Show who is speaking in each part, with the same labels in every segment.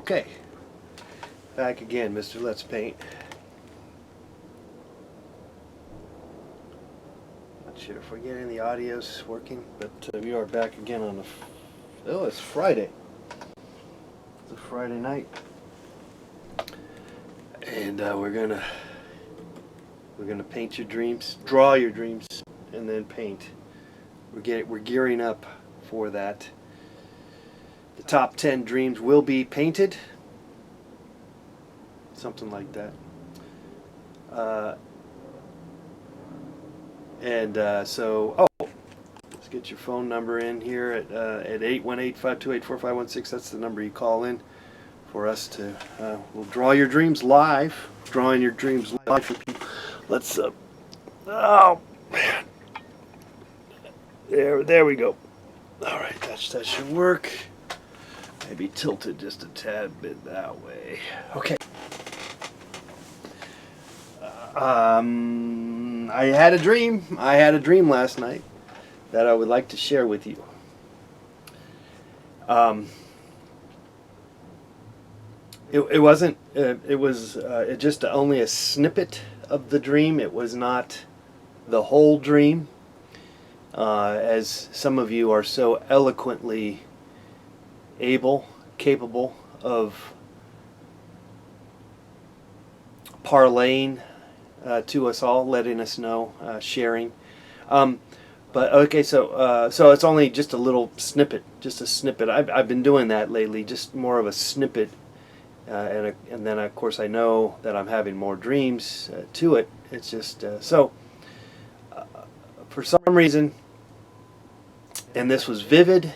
Speaker 1: Okay, back again, Mr. Let's Paint. Not sure if we're getting the audio's working, but we are back again on the. It's Friday. It's a Friday night, and we're gonna paint your dreams, draw your dreams, and then paint. We're gearing up for that. The top 10 dreams will be painted. Something like that. So, let's get your phone number in here at 818-528-4516. That's the number you call in for us to, we'll draw your dreams live. Drawing your dreams live for people. Let's, oh, man. There we go. All right, that should work. Maybe tilted just a tad bit that way. Okay. I had a dream. I had a dream last night that I would like to share with you. It wasn't. It was just only a snippet of the dream. It was not the whole dream. As some of you are so eloquently capable of parlaying to us all, letting us know, sharing. But okay, so it's only just a little snippet, just a snippet. I've been doing that lately, just more of a snippet, and then of course I know that I'm having more dreams to it. It's just for some reason, and this was vivid,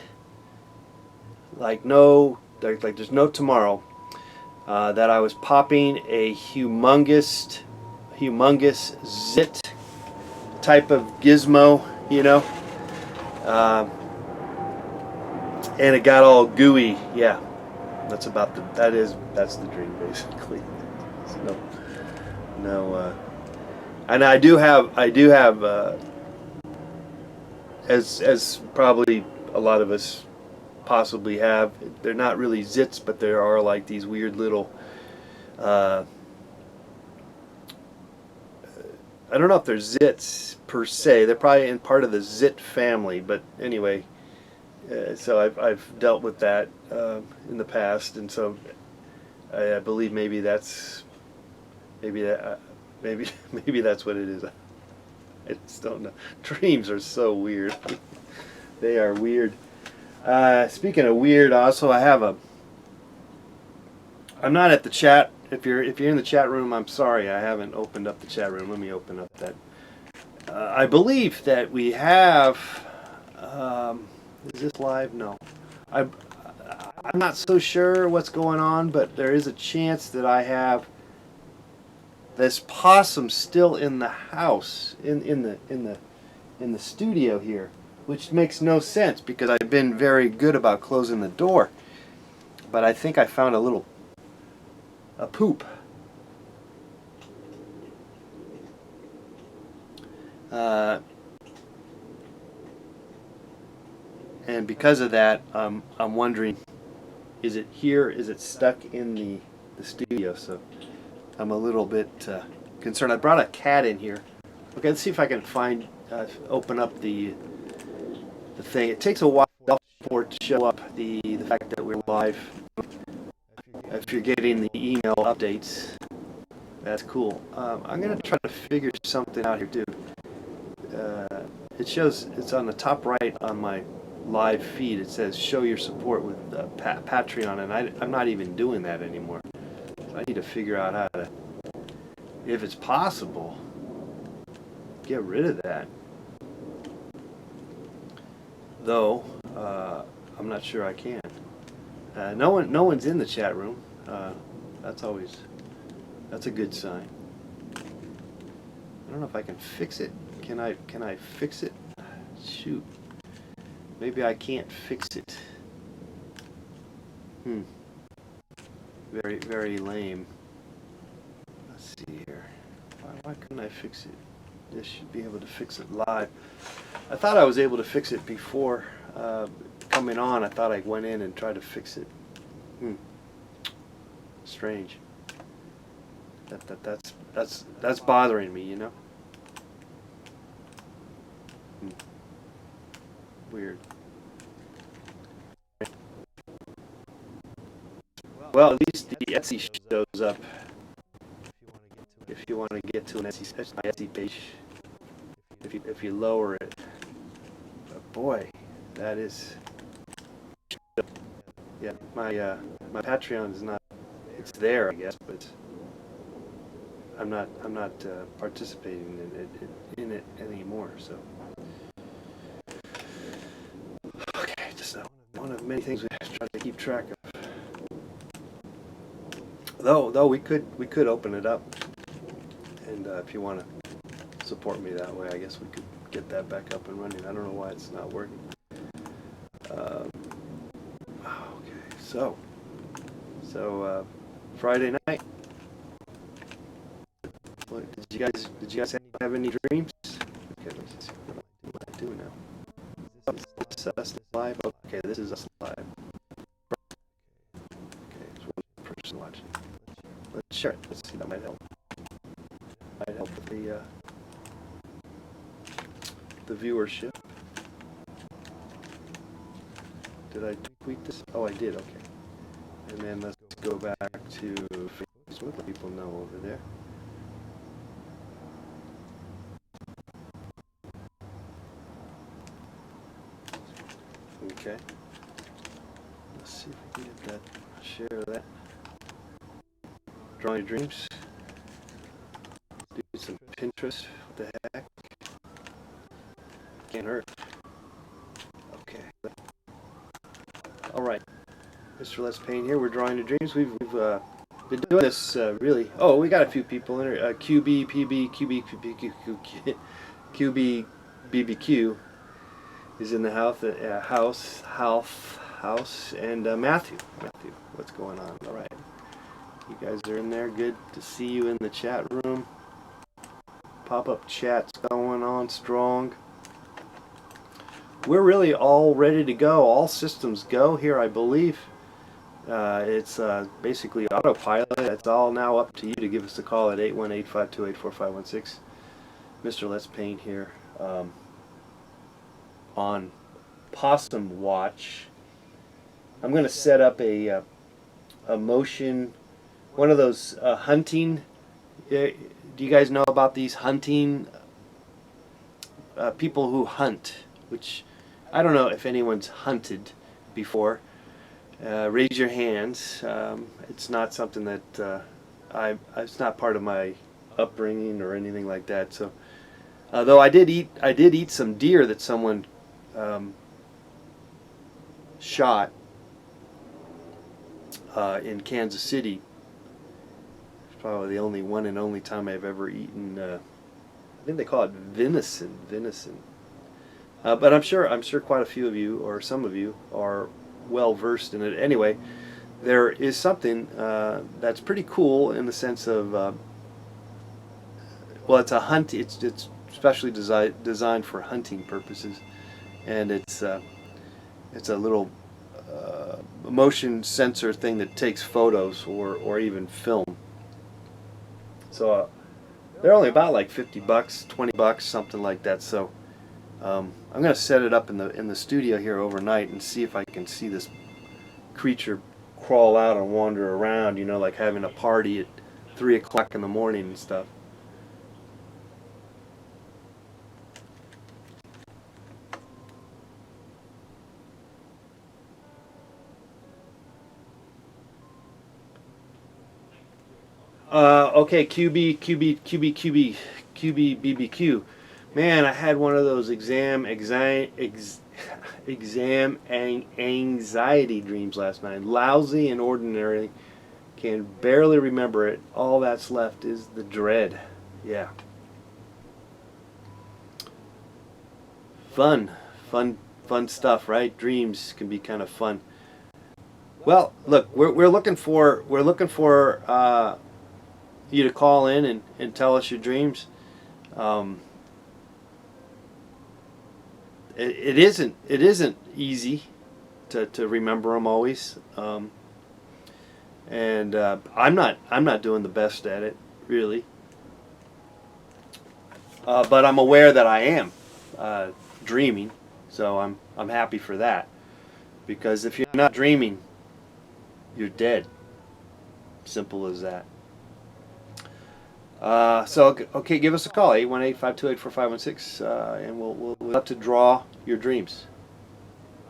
Speaker 1: like there's no tomorrow, that I was popping a humongous zit type of gizmo, you know, and it got all gooey. Yeah, that's the dream basically. And I do have as probably a lot of us possibly have, they're not really zits, but there are like these weird little I don't know if they're zits per se. They're probably in part of the zit family, but anyway, so I've dealt with that in the past, and so I believe maybe that's maybe that's what it is. I just don't know. Dreams are so weird. They are weird. Speaking of weird, also I have I'm not at the chat. If you're in the chat room, I'm sorry I haven't opened up the chat room. Let me open up that. I believe that we have. Is this live? No. I'm not so sure what's going on, but there is a chance that I have this possum still in the house, in the studio here, which makes no sense because I've been very good about closing the door. But I think I found a poop. And because of that, I'm wondering, is it here? Is it stuck in the studio? So I'm a little bit concerned. I brought a cat in here. Okay, let's see if I can open up the thing. It takes a while for it to show up, the fact that we're live. If you're getting the email updates, that's cool. I'm going to try to figure something out here, dude. It shows, it's on the top right on my live feed. It says show your support with Patreon, and I'm not even doing that anymore. So I need to figure out how to, if it's possible, get rid of that. Though, I'm not sure I can. No one's in the chat room. That's a good sign. I don't know if I can fix it. Can I fix it? Shoot. Maybe I can't fix it. Very, very lame. Let's see here. Why couldn't I fix it? This should be able to fix it live. I thought I was able to fix it before coming on. I thought I went in and tried to fix it. strange. That's bothering me, you know. Weird. Well, at least the Etsy shows up if you want to get to an Etsy page. If you lower it, but boy, that is. Yeah, my Patreon is not. It's there, I guess, but I'm not participating in it anymore. So okay, just one of many things we try to keep track of. Though we could open it up, and if you want to support me that way, I guess we could get that back up and running. I don't know why it's not working. Okay, so Friday night. What, did you guys have any dreams? Okay, let's see what I do now. Is this us live? Okay, this is us live. Okay, there's one person watching. Let's share it. Let's see, that might help. Might help with the viewership. Did I tweet this? Oh, I did. Okay. And then let's go back to Facebook. Let people know over there. Okay. Let's see if we can get that. Share that. Drawing your dreams. Do some Pinterest. What the heck? Can't hurt. Okay. All right. Mr. Les Payne here. We're drawing your dreams. We've been doing this really. Oh, we got a few people in here. QB, PB, QB, BBQ is in the house, and Matthew, what's going on? All right, you guys are in there. Good to see you in the chat room. Pop-up chat's going on strong. We're really all ready to go. All systems go here, I believe. It's basically autopilot. It's all now up to you to give us a call at 818-528-4516. Mr. Les Payne here on Possum Watch. I'm going to set up a motion, one of those hunting. Do you guys know about these hunting people who hunt? Which I don't know if anyone's hunted before. Raise your hands. It's not something that it's not part of my upbringing or anything like that. So, though I did eat some deer that someone shot in Kansas City. It's probably the only one and only time I've ever eaten. I think they call it venison. But I'm sure quite a few of you, or some of you, are well versed in it. Anyway, there is something that's pretty cool in the sense of, well, it's a hunt. It's specially designed for hunting purposes, and it's a little motion sensor thing that takes photos or even film. So they're only about like $50, $20, something like that. So I'm going to set it up in the studio here overnight and see if I can see this creature crawl out and wander around, you know, like having a party at 3 o'clock in the morning and stuff. Okay, BBQ. Man, I had one of those exam anxiety dreams last night. Lousy and ordinary. Can barely remember it. All that's left is the dread. Yeah. Fun stuff, right? Dreams can be kind of fun. Well, look, we're looking for you to call in and tell us your dreams. It isn't easy to remember them always. and I'm not doing the best at it, really. But I'm aware that I am dreaming, so I'm happy for that. Because if you're not dreaming, you're dead. Simple as that. So okay, give us a call, 818-528-4516, and we'll have to draw your dreams.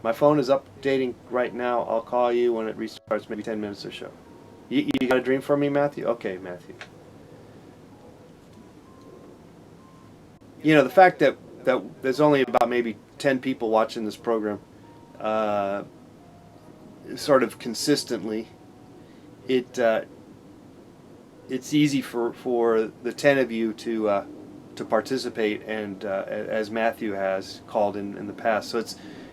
Speaker 1: My phone is updating right now. I'll call you when it restarts, maybe 10 minutes or so. You got a dream for me, Matthew? Okay, Matthew. You know, the fact that there's only about maybe 10 people watching this program, sort of consistently, it's easy for the 10 of you to participate, and as Matthew has called in the past, so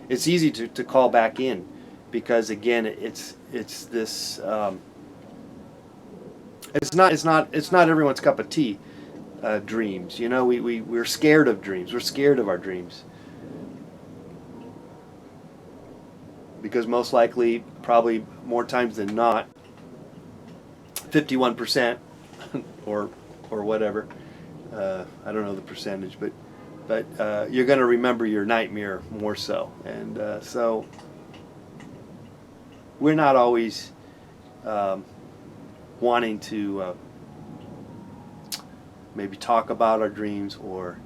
Speaker 1: it's easy to call back in, because again it's this it's not everyone's cup of tea. Dreams, you know, we're scared of dreams. We're scared of our dreams because most likely, probably more times than not, 51% or whatever. I don't know the percentage, but you're going to remember your nightmare more so, and so we're not always wanting to maybe talk about our dreams or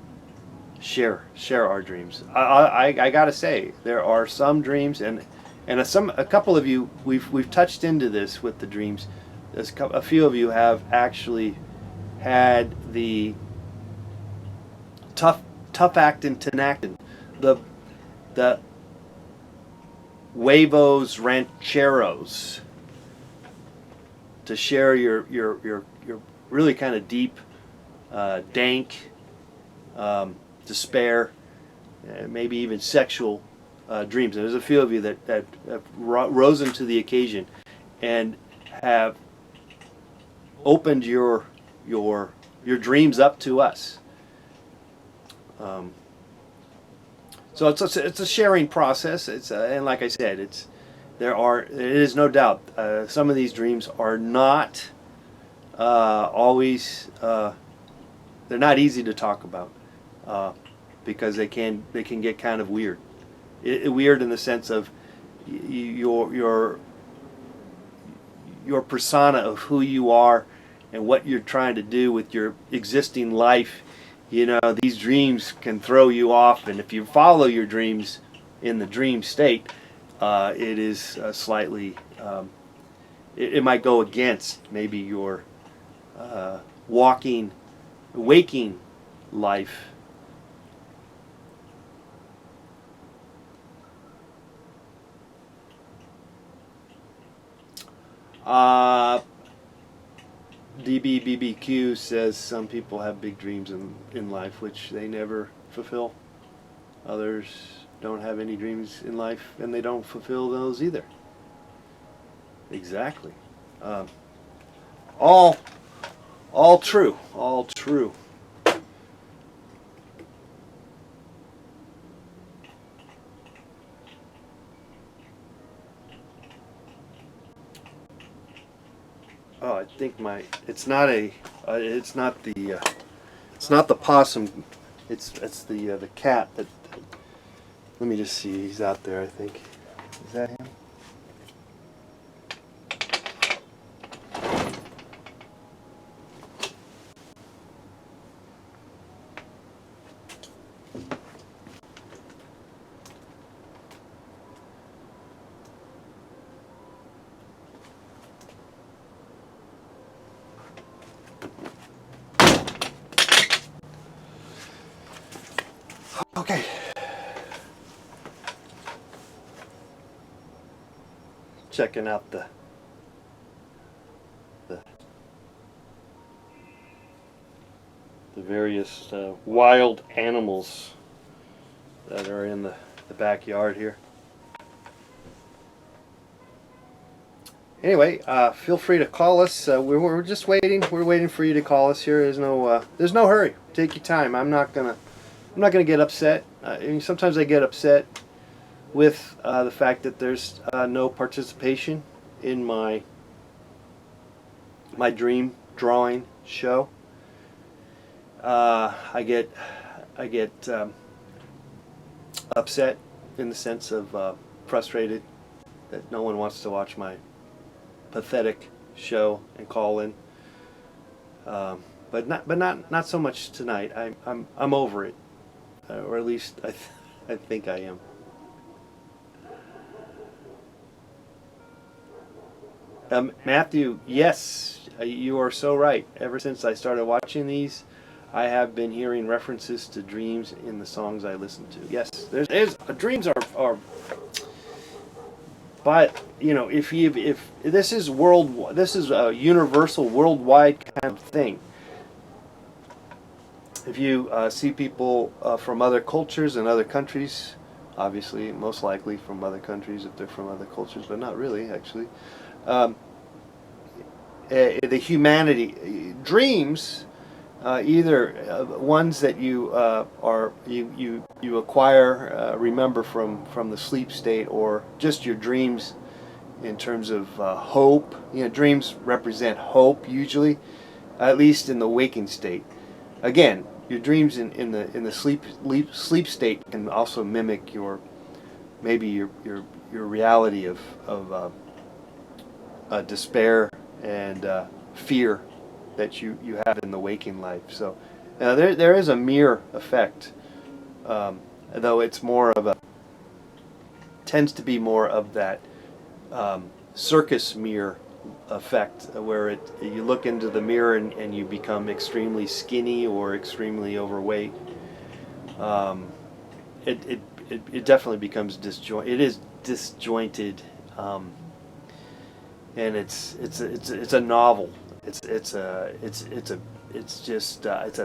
Speaker 1: share our dreams. I gotta say, there are some dreams, and a couple of you, we've touched into this with the dreams. A few of you have actually had the tough actin tenactin, the huevos rancheros, to share your really kind of deep, dank, despair, maybe even sexual dreams. And there's a few of you that have risen to the occasion and have opened your dreams up to us. So it's a sharing process. And like I said, it is no doubt some of these dreams are not always. They're not easy to talk about because they can get kind of weird. Weird in the sense of your persona of who you are and what you're trying to do with your existing life. You know, these dreams can throw you off, and if you follow your dreams in the dream state, it is slightly. It might go against maybe your waking life. DBBBQ says some people have big dreams in life which they never fulfill. Others don't have any dreams in life and they don't fulfill those either. Exactly. All true. All true. Oh, I think it's not the possum. It's the cat that. Let me just see. He's out there, I think. Is that him? Okay. Checking out the various wild animals that are in the backyard here. Anyway, feel free to call us. We're just waiting. We're waiting for you to call us here. There's no hurry. Take your time. I'm not gonna get upset. I mean, sometimes I get upset with the fact that there's no participation in my my dream drawing show. I get upset in the sense of frustrated that no one wants to watch my pathetic show and call in. But not so much tonight. I'm over it, or at least I think I am. Matthew, yes, you are so right. Ever since I started watching these, I have been hearing references to dreams in the songs I listen to. Yes, there's dreams are. But you know, if this is a universal, worldwide kind of thing. If you see people from other cultures and other countries, obviously, most likely from other countries if they're from other cultures, but not really, actually. The humanity dreams, either ones that you acquire, remember from the sleep state, or just your dreams in terms of hope. You know, dreams represent hope usually, at least in the waking state. Again, your dreams in the sleep state can also mimic maybe your reality of despair and fear that you have in the waking life. So there is a mirror effect, though it's more of tends to be more of that circus mirror effect, where you look into the mirror and you become extremely skinny or extremely overweight. It definitely becomes disjointed. It is disjointed, and it's a novel. It's a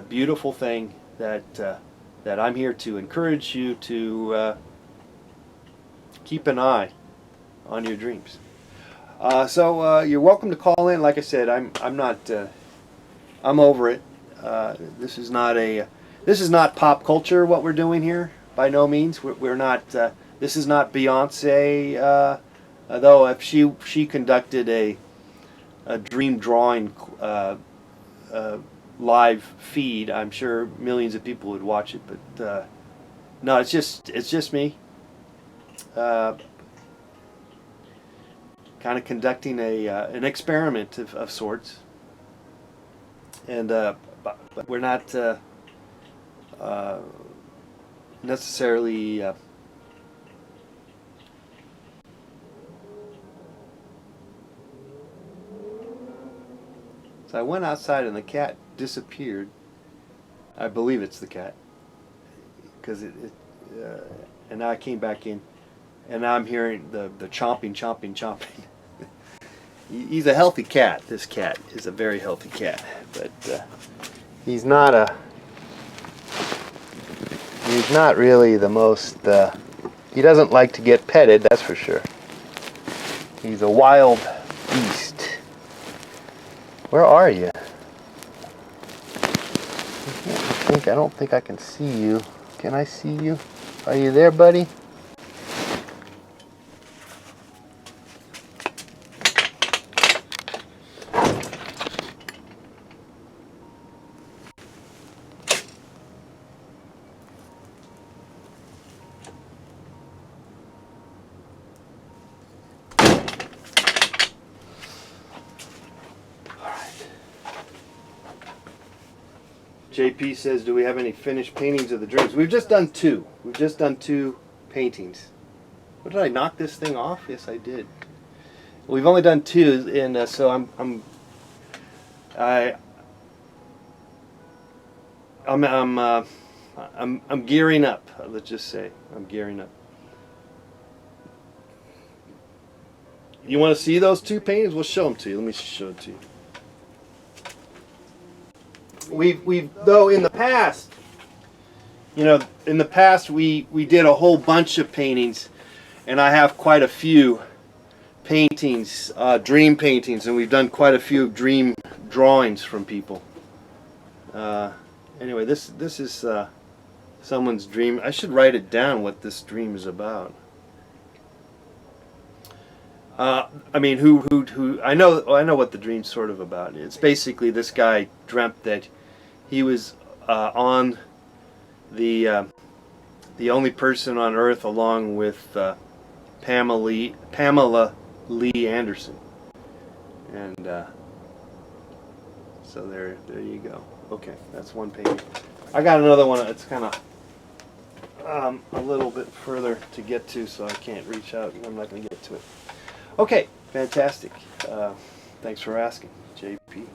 Speaker 1: beautiful thing that I'm here to encourage you to keep an eye on your dreams. So you're welcome to call in. Like I said, I'm over it. This is not pop culture. What we're doing here, by no means. We're not. This is not Beyonce. Though if she conducted a dream drawing live feed, I'm sure millions of people would watch it. But no, it's just me. Kind of conducting an experiment of sorts, and but we're not necessarily so I went outside and the cat disappeared. I believe it's the cat, because and now I came back in, and now I'm hearing the chomping. He's a healthy cat. This cat is a very healthy cat, but he's not really the most. He doesn't like to get petted, that's for sure. He's a wild beast. Where are you? I don't think I can see you. Can I see you? Are you there, buddy? JP says, do we have any finished paintings of the dreams? We've just done two. We've just done two paintings. What, did I knock this thing off? Yes, I did. We've only done two, and so I'm gearing up. Let's just say I'm gearing up. You want to see those two paintings? We'll show them to you. Let me show it to you. We've though in the past, we did a whole bunch of paintings, and I have quite a few paintings, dream paintings, and we've done quite a few dream drawings from people. Anyway, this is someone's dream. I should write it down what this dream is about. I mean, who? I know what the dream's sort of about. It's basically this guy dreamt that he was on the only person on Earth, along with Pamela Lee Anderson, and so there you go. Okay, that's one page. I got another one. It's kind of a little bit further to get to, so I can't reach out. I'm not going to get to it. Okay, fantastic. Thanks for asking, JP.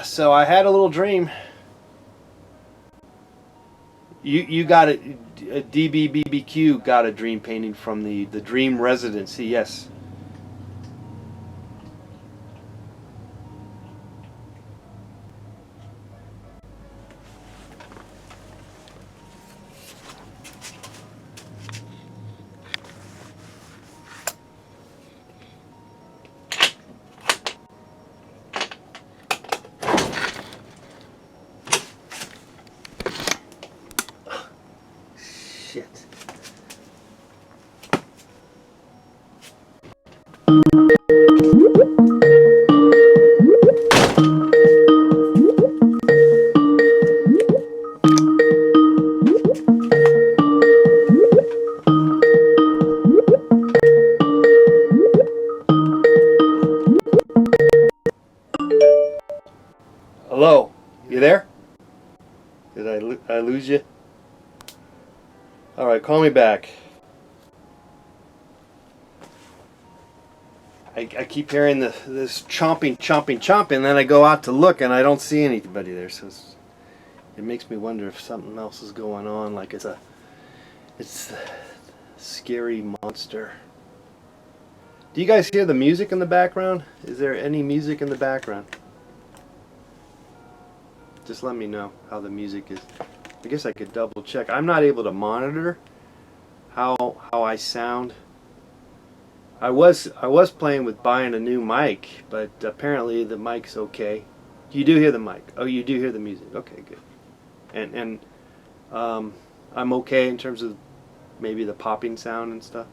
Speaker 1: So I had a little dream. You got it. DBBBQ got a dream painting from the Dream Residency. Yes. Shit. Hello, you there? Did I lose you? All right, call me back. I keep hearing this chomping, and then I go out to look and I don't see anybody there. So it makes me wonder if something else is going on, like it's a scary monster. Do you guys hear the music in the background? Is there any music in the background? Just let me know how the music is. I guess I could double check. I'm not able to monitor how I sound. I was playing with buying a new mic, but apparently the mic's okay. You do hear the mic. Oh, you do hear the music. Okay, good. And I'm okay in terms of maybe the popping sound and stuff.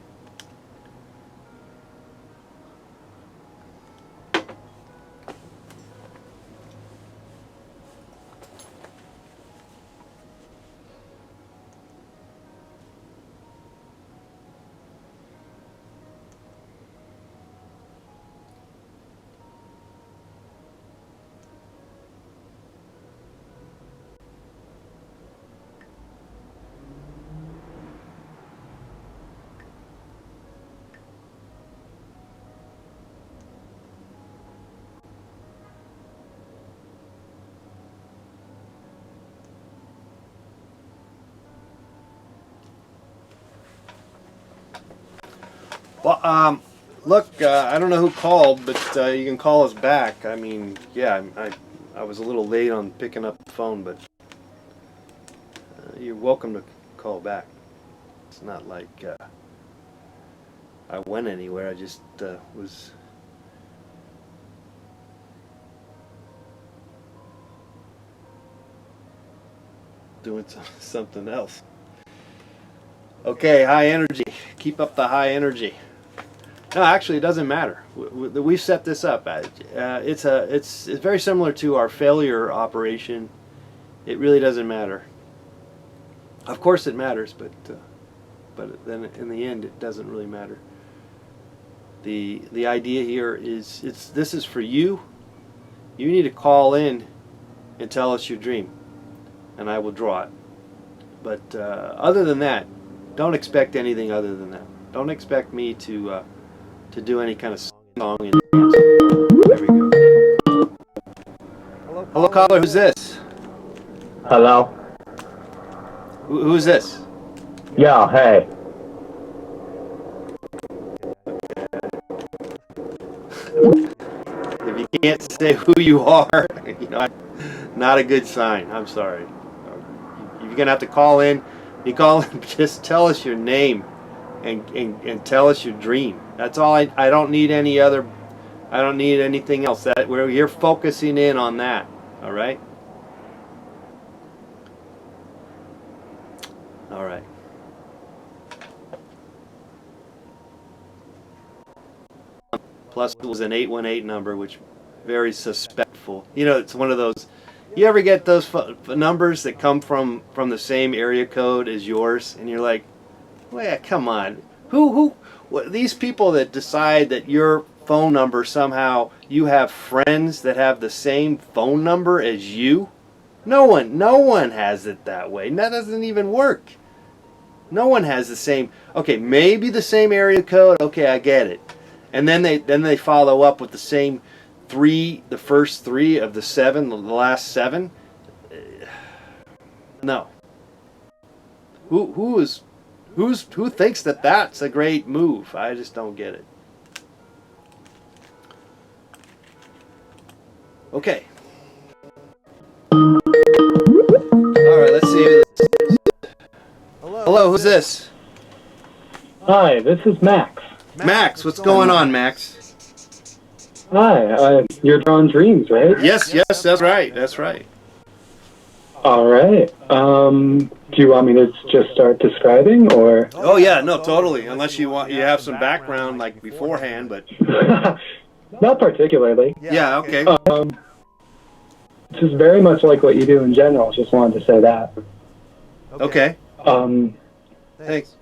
Speaker 1: Well, look, I don't know who called, but you can call us back. I mean, yeah, I was a little late on picking up the phone, but you're welcome to call back. It's not like I went anywhere. I just was doing something else. Okay, high energy. Keep up the high energy. No, actually, it doesn't matter. We've set this up. It's very similar to our failure operation. It really doesn't matter. Of course, it matters, but then in the end, it doesn't really matter. The idea here is this is for you. You need to call in and tell us your dream, and I will draw it. But other than that, don't expect anything other than that. Don't expect me to do any kind of song and dance. There we go. Hello, caller. Who's this?
Speaker 2: Hello?
Speaker 1: Who's this?
Speaker 2: Yeah, hey.
Speaker 1: If you can't say who you are, not a good sign. I'm sorry. You're gonna have to call in. You call in, just tell us your name, and tell us your dream. That's all. I don't need any other. I don't need anything else. That you're focusing in on that. All right. All right. plus it was an 818 number, which very suspectful. You know, it's one of those. You ever get those numbers that come from the same area code as yours, and you're like, well, come on, these people that decide that your phone number somehow you have friends that have the same phone number as you? No one has it that way. That doesn't even work. No one has the same. Okay, maybe the same area code. Okay, I get it. And then they follow up with the same three, the first three of the seven, the last seven. No. Who thinks that that's a great move? I just don't get it. Okay. All right, let's see who this is. Hello, who's this?
Speaker 2: Hi, this is Max.
Speaker 1: Max, what's going on, Max?
Speaker 2: Hi, you're drawing dreams, right?
Speaker 1: Yes, that's right. That's right.
Speaker 2: All right. Do you want me to just start describing, or?
Speaker 1: Oh yeah, no, totally. Unless you have some background like beforehand, but
Speaker 2: Not particularly.
Speaker 1: yeah, okay.
Speaker 2: Just very much like what you do in general. Just wanted to say that.
Speaker 1: Okay. Thanks.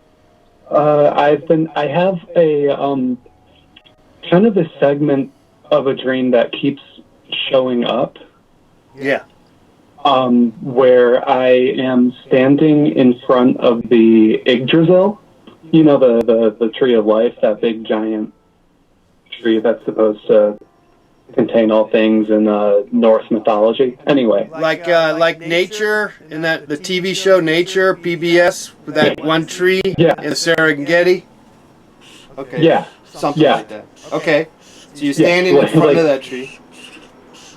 Speaker 2: I have a kind of a segment of a dream that keeps showing up.
Speaker 1: Yeah.
Speaker 2: Where I am standing in front of the Yggdrasil, you know, the tree of life, that big giant tree that's supposed to contain all things in Norse mythology. Anyway,
Speaker 1: Like Nature in that the TV show Nature PBS with that one tree
Speaker 2: Yeah.
Speaker 1: in the Serengeti. Okay.
Speaker 2: yeah,
Speaker 1: Something
Speaker 2: Yeah.
Speaker 1: like that. Okay. So you're standing in
Speaker 2: like-
Speaker 1: front
Speaker 2: like-
Speaker 1: of that tree.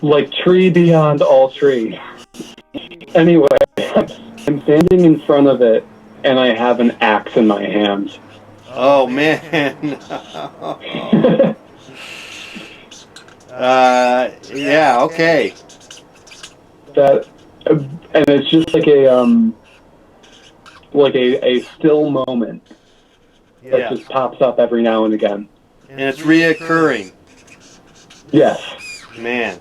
Speaker 2: like tree beyond all tree. Anyway, I'm standing in front of it, and I have an axe in my hand.
Speaker 1: Oh man. Yeah. Okay.
Speaker 2: That, and it's just like a still moment that
Speaker 1: Yeah.
Speaker 2: just pops up every now and again.
Speaker 1: And it's reoccurring.
Speaker 2: Yes,
Speaker 1: Man.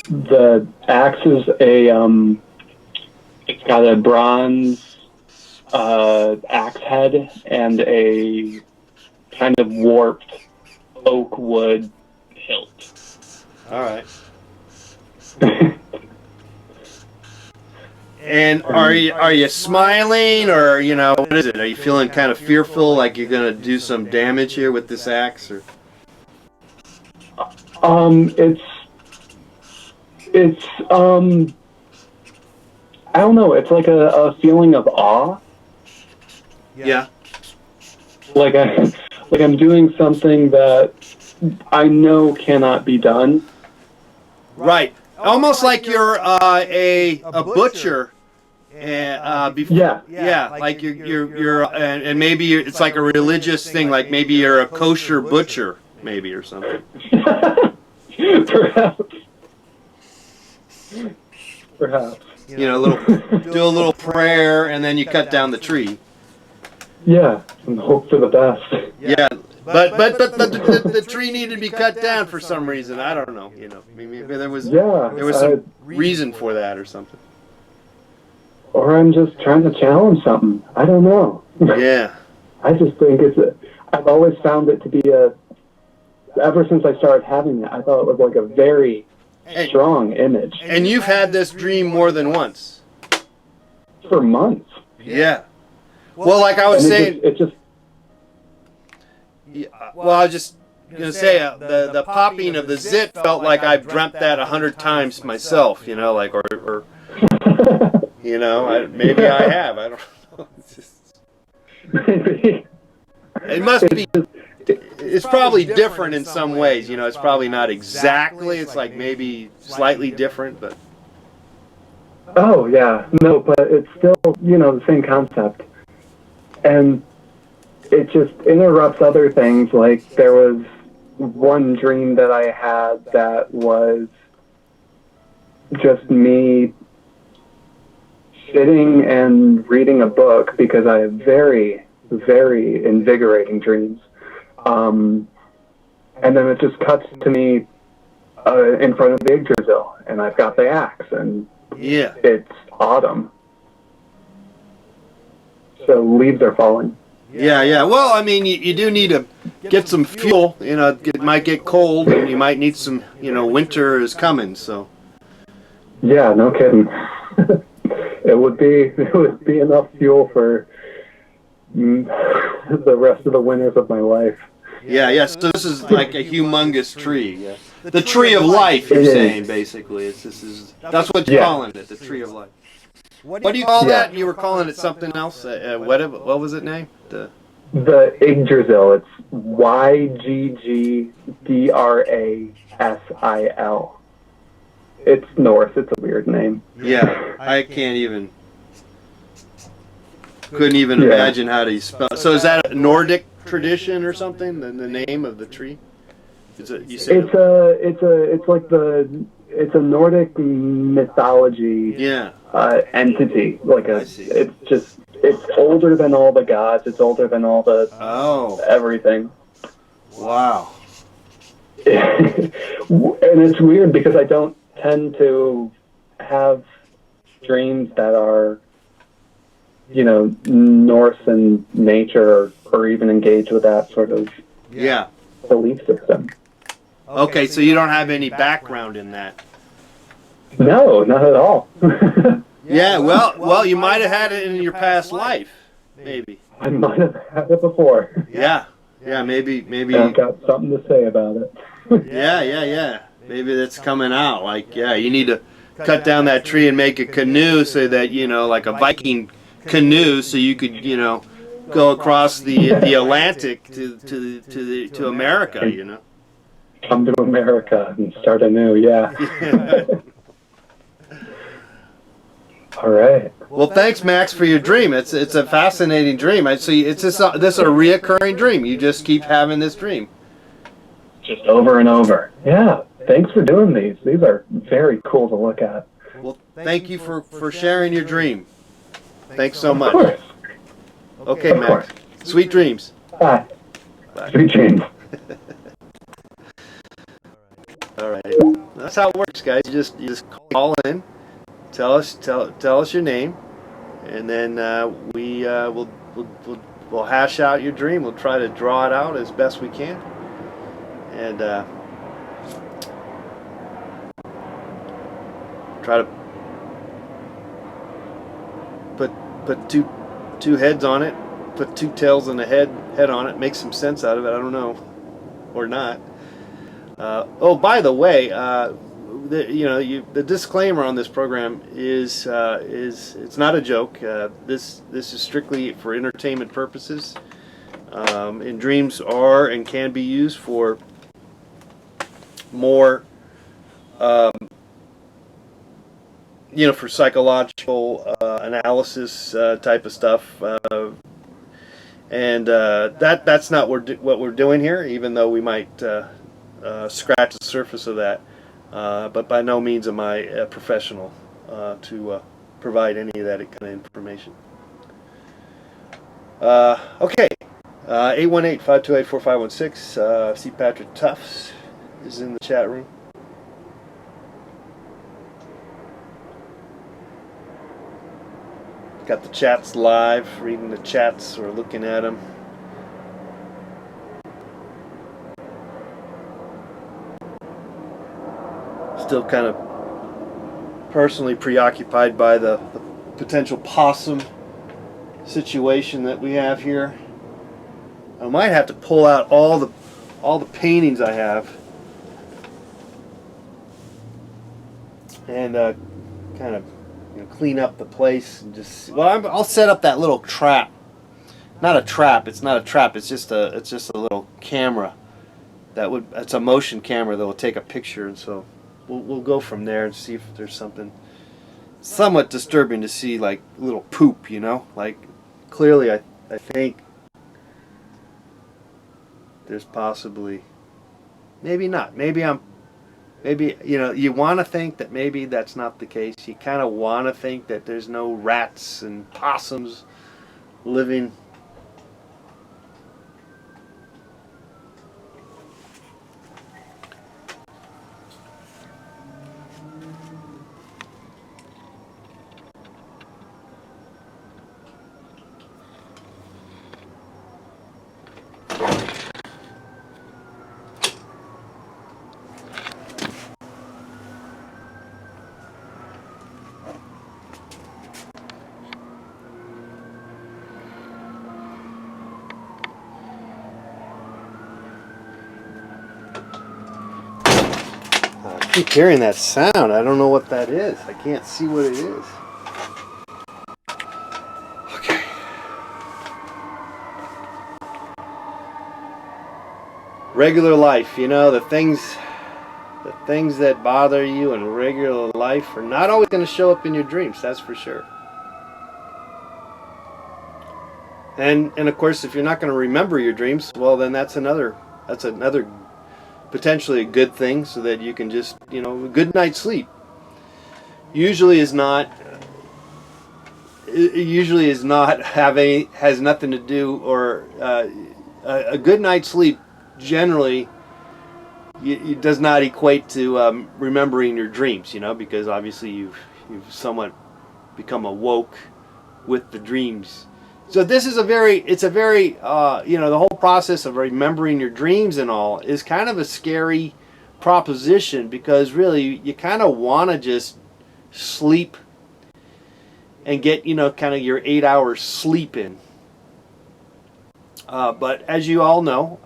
Speaker 2: the axe is it's got a bronze axe head and a kind of warped oak wood hilt.
Speaker 1: All right. And are you smiling, or what is it? Are you feeling kind of fearful, like you're gonna do some damage here with this axe, or?
Speaker 2: It's I don't know. It's like a feeling of awe.
Speaker 1: Yeah.
Speaker 2: Like I'm doing something that I know cannot be done.
Speaker 1: Right. Almost like you're a butcher. Yeah. Like you're and maybe it's like a religious thing. Like maybe you're a kosher butcher, maybe, or something.
Speaker 2: Perhaps.
Speaker 1: Do a little prayer, and then you cut down the tree.
Speaker 2: Yeah, and hope for the best.
Speaker 1: Yeah, but the tree needed to be cut down for some reason. I don't know. Maybe there was some reason for that or something.
Speaker 2: Or I'm just trying to challenge something. I don't know.
Speaker 1: Yeah.
Speaker 2: I just think I've always found it to be ever since I started having it, I thought it was like a very strong image.
Speaker 1: And you've had this dream more than once.
Speaker 2: For months.
Speaker 1: Yeah. Well, like I was saying. Well, I was just gonna say the popping of the zit felt like I've dreamt that 100 times myself. Like or maybe I have. I don't know. It's just,
Speaker 2: Maybe.
Speaker 1: it must be. It's probably different in some ways. It's probably not exactly. It's like maybe slightly different, but.
Speaker 2: Oh, yeah. No, but it's still, the same concept. And it just interrupts other things. Like, there was one dream that I had that was just me sitting and reading a book, because I have very, very invigorating dreams. And then it just cuts to me in front of the Yggdrasil, and I've got the axe, and
Speaker 1: Yeah.
Speaker 2: it's autumn. So leaves are falling.
Speaker 1: Yeah. Well, I mean, you do need to get some fuel. You know, it might get cold, and you might need some. You know, winter is coming, so.
Speaker 2: Yeah, no kidding. It would be enough fuel for the rest of the winters of my life.
Speaker 1: Yeah. So this is like a humongous tree. Yeah. The tree of life, you're saying, basically. That's what you're calling it, the tree of life. What do you call that? You were calling it something else. What was it named?
Speaker 2: The Yggdrasil. It's Yggdrasil. It's Norse. It's a weird name.
Speaker 1: Yeah, I couldn't even imagine how to spell. So is that a Nordic tradition or something? The name of the tree? Is it? You said
Speaker 2: it's a Nordic mythology.
Speaker 1: Yeah.
Speaker 2: Entity.
Speaker 1: I see.
Speaker 2: It's older than all the gods. It's older than all the everything.
Speaker 1: Wow.
Speaker 2: And it's weird because I don't tend to have dreams that are, Norse in nature or even engage with that sort of belief system.
Speaker 1: Okay, so you don't have any background in that.
Speaker 2: No, not at all.
Speaker 1: Yeah, well, you might have had it in your past life, maybe.
Speaker 2: I might have had it before.
Speaker 1: Yeah, maybe.
Speaker 2: I've got something to say about it.
Speaker 1: Yeah. Maybe that's coming out. Like, you need to cut down that tree and make a canoe so that, like a Viking canoe, so you could, go across the Atlantic to America,
Speaker 2: Come to America and start anew, yeah. All right.
Speaker 1: Well, thanks, Max, for your dream. It's a fascinating dream. I see. This is a reoccurring dream. You just keep having this dream.
Speaker 2: Just over and over. Yeah. Thanks for doing these. These are very cool to look at.
Speaker 1: Well, thank you for sharing your dream. Thanks so much.
Speaker 2: Of course.
Speaker 1: Okay, Max. Sweet dreams.
Speaker 2: Bye. Sweet dreams.
Speaker 1: All right. That's how it works, guys. You just call in, tell us your name, and then we'll hash out your dream. We'll try to draw it out as best we can, and try to put two heads on it, put two tails and a head on it, make some sense out of it. I don't know, or not. By the way, the disclaimer on this program is it's not a joke. This is strictly for entertainment purposes, and dreams are and can be used for more, for psychological analysis type of stuff, and that's not what we're doing here. Even though we might scratch the surface of that, but by no means am I a professional to provide any of that kind of information. Okay, 818-528-4516. C. Patrick Tufts is in the chat room. Got the chats live, reading the chats or looking at them. Still kind of personally preoccupied by the potential possum situation that we have here. I might have to pull out all the paintings I have and kind of clean up the place and just. Well, I'll set up that little trap. Not a trap. It's not a trap. It's just a little camera. It's a motion camera that will take a picture, and so. We'll go from there and see if there's something somewhat disturbing to see, like little poop, like clearly I think there's possibly, maybe not, maybe you want to think that maybe that's not the case. You kind of want to think that there's no rats and possums living keep hearing that sound. I don't know what that is. I can't see what it is. Okay. Regular life, you know, the things that bother you in regular life are not always going to show up in your dreams, that's for sure. And of course, if you're not going to remember your dreams, well, then that's another potentially a good thing, so that you can just, you know, a good night's sleep usually is not has nothing to do, or a good night's sleep generally it does not equate to remembering your dreams, you know, because obviously you've somewhat become awoke with the dreams. So this is a very you know, the whole process of remembering your dreams and all is kind of a scary proposition, because really you kind of want to just sleep and get, you know, kind of your 8 hours sleep in. But as you all know,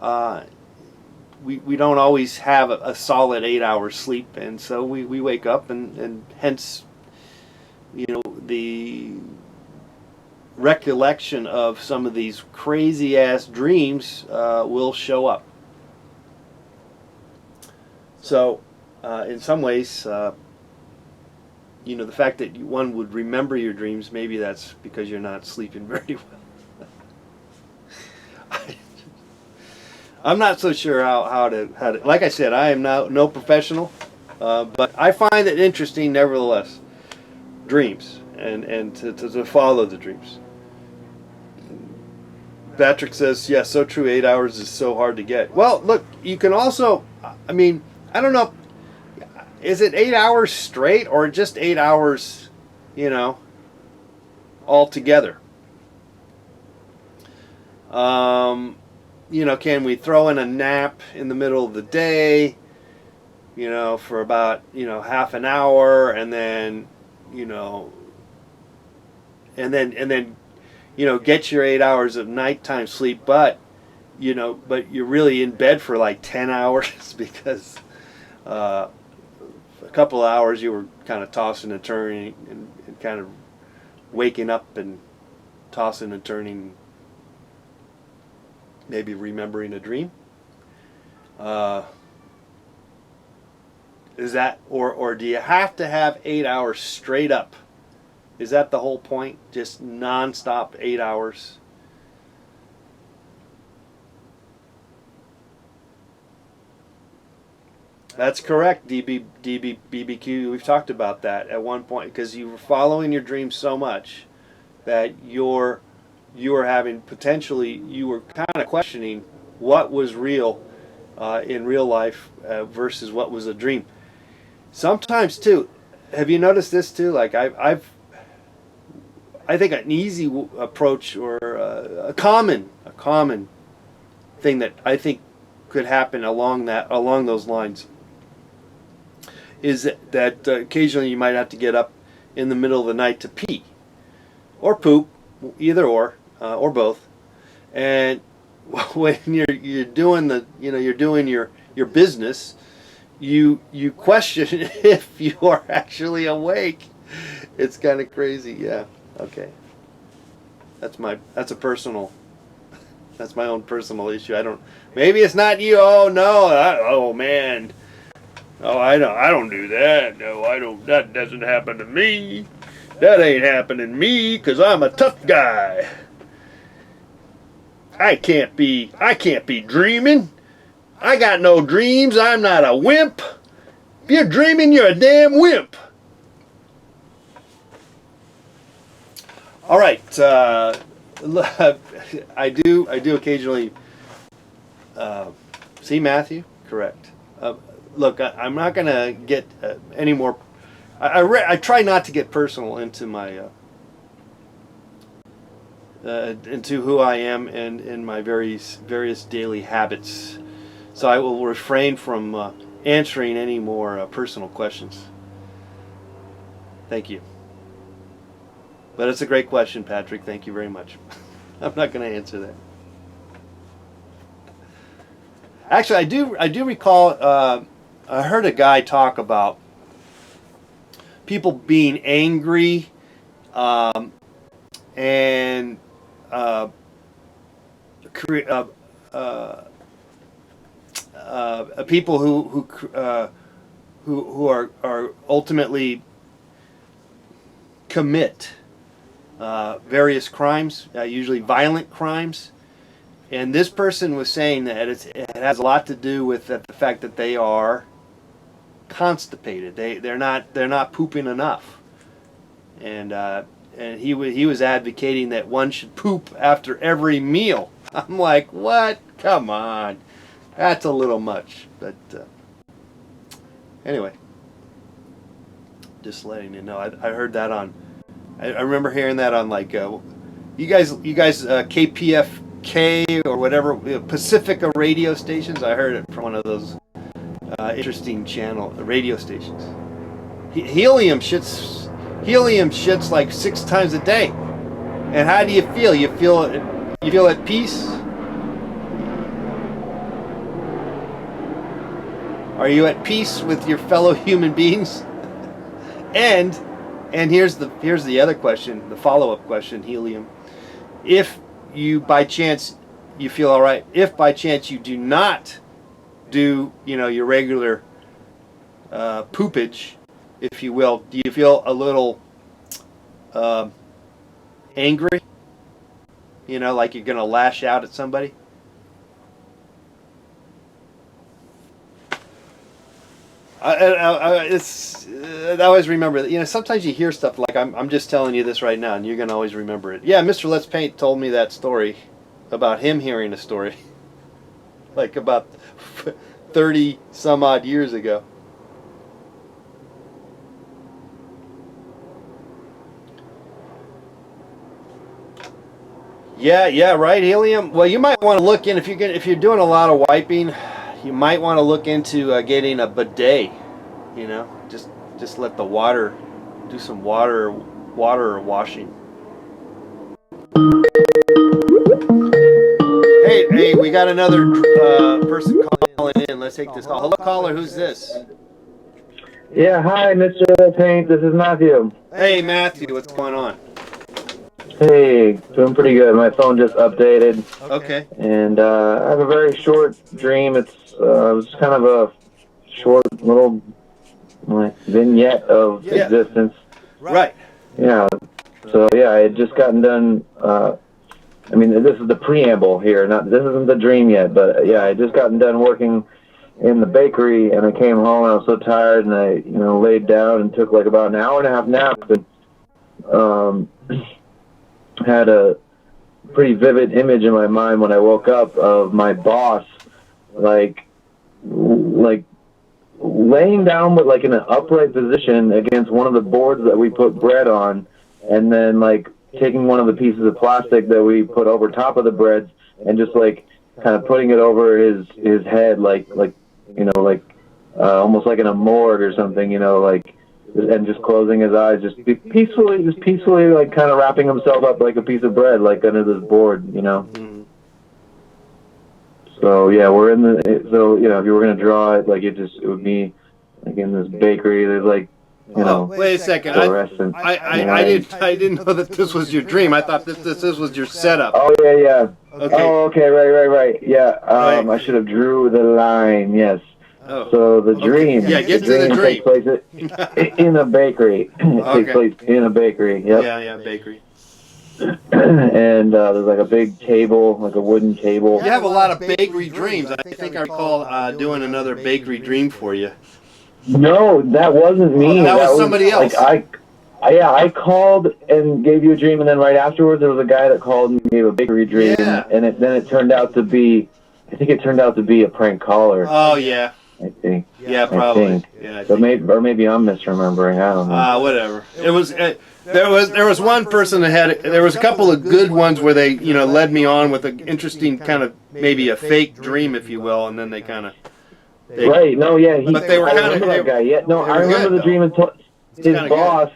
Speaker 1: we don't always have a solid 8 hours sleep, and so we wake up, and hence, you know, the recollection of some of these crazy ass dreams will show up. So in some ways, you know, the fact that one would remember your dreams, maybe that's because you're not sleeping very well. I'm not so sure how to like I said, I am no professional, but I find it interesting nevertheless, dreams, and to follow the dreams. Patrick says, yeah, so true, 8 hours is so hard to get. Well, look, you can also, I mean, I don't know, is it 8 hours straight, or just 8 hours, you know, all together? You know, can we throw in a nap in the middle of the day, you know, for about, you know, half an hour, and then, you know, and then you know, get your 8 hours of nighttime sleep, but, you know, but you're really in bed for like 10 hours because a couple of hours you were kind of tossing and turning, and kind of waking up and tossing and turning, maybe remembering a dream. Is that, or do you have to have 8 hours straight up? Is that the whole point? Just non-stop 8 hours? That's correct, BBQ. We've talked about that at one point, because you were following your dreams so much that you were having, potentially, you were kind of questioning what was real in real life versus what was a dream. Sometimes too, have you noticed this too? Like I think an easy approach, or a common thing that I think could happen along those lines, is that occasionally you might have to get up in the middle of the night to pee or poop, either or both. And when you're doing your business, you question if you are actually awake. It's kind of crazy, yeah. Okay, that's my own personal issue. Maybe it's not you. Oh no, oh man, oh I don't do that. No, I don't. That doesn't happen to me. That ain't happening to me, 'cause I'm a tough guy. I can't be dreaming. I got no dreams. I'm not a wimp. If you're dreaming, you're a damn wimp. All right, I do occasionally see Matthew. Correct. Look, I'm not gonna get any more. I try not to get personal into my into who I am and in my various daily habits. So I will refrain from answering any more personal questions. Thank you. But it's a great question, Patrick. Thank you very much. I'm not going to answer that. Actually, I do recall I heard a guy talk about people being angry, and people who are ultimately commit various crimes, usually violent crimes. And this person was saying that it has a lot to do with the fact that they are constipated. They're not pooping enough. And he was advocating that one should poop after every meal. I'm like, what? Come on, that's a little much. But anyway, just letting you know. I heard that on. I remember hearing that on like you guys KPFK or whatever Pacifica radio stations. I heard it from one of those interesting radio stations. Helium shits like 6 times a day. And how do you feel? You feel at peace? Are you at peace with your fellow human beings? And here's the other question, the follow-up question, helium. If you by chance you feel all right, if by chance you do not do your regular poopage, if you will, do you feel a little angry? Like you're gonna lash out at somebody? I always remember that. Sometimes you hear stuff like I'm just telling you this right now, and you're gonna always remember it. Yeah, Mr. Let's Paint told me that story about him hearing a story like about 30 some odd years ago. Yeah, right, helium. Well, you might want to look in if you're doing a lot of wiping. You might want to look into getting a bidet. Just let the water do some water washing. Hey, we got another person calling in. Let's take this call. Hello, caller. Who's this?
Speaker 2: Yeah, hi, Mr. Paint. This is Matthew.
Speaker 1: Hey, Matthew. What's going on?
Speaker 2: Hey, doing pretty good. My phone just updated.
Speaker 1: Okay.
Speaker 2: And I have a very short dream. It's kind of a short little vignette of existence.
Speaker 1: Right.
Speaker 2: Yeah. So yeah, I had just gotten done. This is the preamble here. This isn't the dream yet, but yeah, I had just gotten done working in the bakery, and I came home and I was so tired, and I laid down and took like about an hour and a half nap, and had a pretty vivid image in my mind when I woke up of my boss, like laying down but like in an upright position against one of the boards that we put bread on, and then like taking one of the pieces of plastic that we put over top of the breads and just like kind of putting it over his head, almost like in a morgue or something, and just closing his eyes, just peacefully, like kind of wrapping himself up like a piece of bread, like under this board,
Speaker 1: Mm-hmm.
Speaker 2: So yeah, we're in the. So if you were gonna draw it, like it would be like in this bakery. There's like,
Speaker 1: Wait a second. I didn't know that this was your dream. I thought this was your setup.
Speaker 2: Oh yeah.
Speaker 1: Okay.
Speaker 2: Oh okay, right. Yeah. I should have drew the line. Yes.
Speaker 1: Oh.
Speaker 2: So the dream.
Speaker 1: Yeah, get to the dream.
Speaker 2: Takes place in a bakery. It takes place in a bakery. Yep.
Speaker 1: Yeah, bakery.
Speaker 2: And there's like a big table, like a wooden table.
Speaker 1: You have a lot of bakery dreams. I think I recall doing another bakery dream for you.
Speaker 2: No, that wasn't me.
Speaker 1: That was somebody else.
Speaker 2: I called and gave you a dream, and then right afterwards there was a guy that called and gave a bakery dream, and then it turned out to be, I think it turned out to be a prank caller.
Speaker 1: Oh yeah.
Speaker 2: I think.
Speaker 1: Yeah, probably. Yeah.
Speaker 2: Maybe I'm misremembering. I don't know.
Speaker 1: Whatever. It was. There was one person that had. There was a couple of good ones where they led me on with an interesting kind of maybe a fake dream, if you will, and then they kind of.
Speaker 2: Right. No. Yeah.
Speaker 1: But they were kind of
Speaker 2: that guy. Yeah. No. I remember the dream. His boss,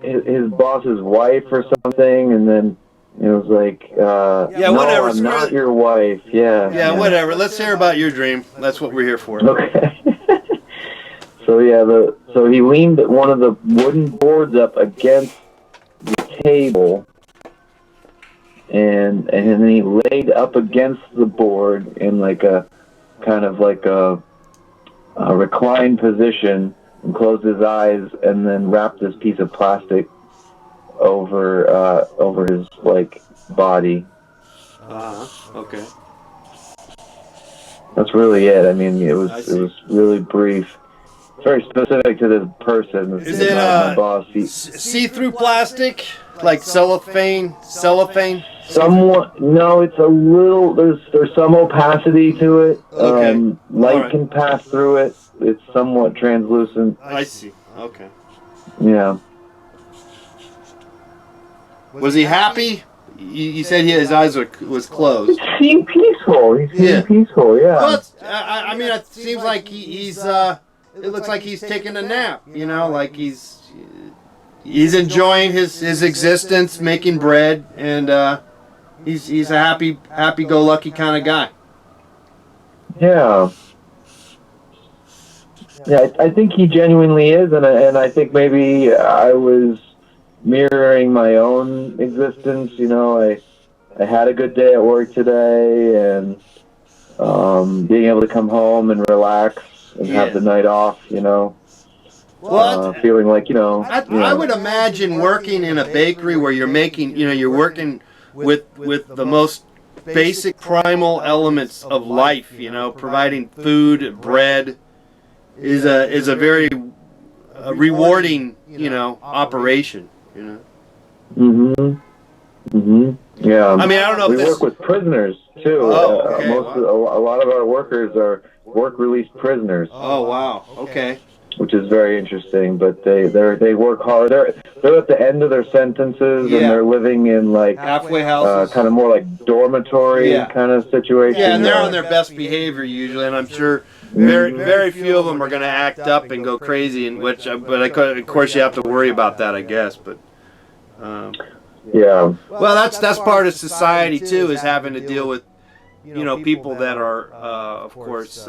Speaker 2: his boss's wife or something, and then it was like,
Speaker 1: whatever.
Speaker 2: I'm not your wife. Yeah.
Speaker 1: Yeah, whatever. Let's hear about your dream. That's what we're here for.
Speaker 2: Okay.
Speaker 3: So he leaned one of the wooden boards up against the table, and then he laid up against the board in like a kind of like a reclined position, and closed his eyes, and then wrapped this piece of plastic over his like body.
Speaker 1: Okay.
Speaker 3: That's really it. I mean, it was really brief. It's very specific to this person.
Speaker 1: Is it
Speaker 3: my boss?
Speaker 1: See-through plastic, like cellophane?
Speaker 3: Somewhat. No, it's a little. There's some opacity to it.
Speaker 1: Okay.
Speaker 3: Light can pass through it. It's somewhat translucent.
Speaker 1: I see. Okay.
Speaker 3: Yeah.
Speaker 1: Was he happy? You said his eyes was closed.
Speaker 3: He seemed peaceful. Yeah.
Speaker 1: Well, I mean, it seems like he's. It looks like he's taking a nap. You know, like he's enjoying his existence, making bread, and he's a happy-go-lucky kind of guy.
Speaker 3: Yeah. Yeah, I think he genuinely is, and I think maybe I was mirroring my own existence. You know, I had a good day at work today, and being able to come home and relax and have the night off, you know.
Speaker 1: Well,
Speaker 3: feeling like, you know.
Speaker 1: I would imagine working in a bakery where you're making, you're working with the most basic primal elements of life, providing food, bread is a very rewarding, operation,
Speaker 3: Yeah.
Speaker 1: I mean, I don't know if
Speaker 3: we work with prisoners too.
Speaker 1: Oh, okay.
Speaker 3: A lot of our workers are work-released prisoners.
Speaker 1: Oh, wow. Okay.
Speaker 3: Which is very interesting, but they work hard. They're at the end of their sentences, and they're living in like
Speaker 1: halfway houses,
Speaker 3: kind of more like dormitory kind of situation.
Speaker 1: Yeah, and they're on their best behavior usually, and I'm sure very few of them are going to act up and go crazy. But of course you have to worry about that, I guess. But
Speaker 3: yeah.
Speaker 1: Well, that's part of society too, is having to deal with people that are of course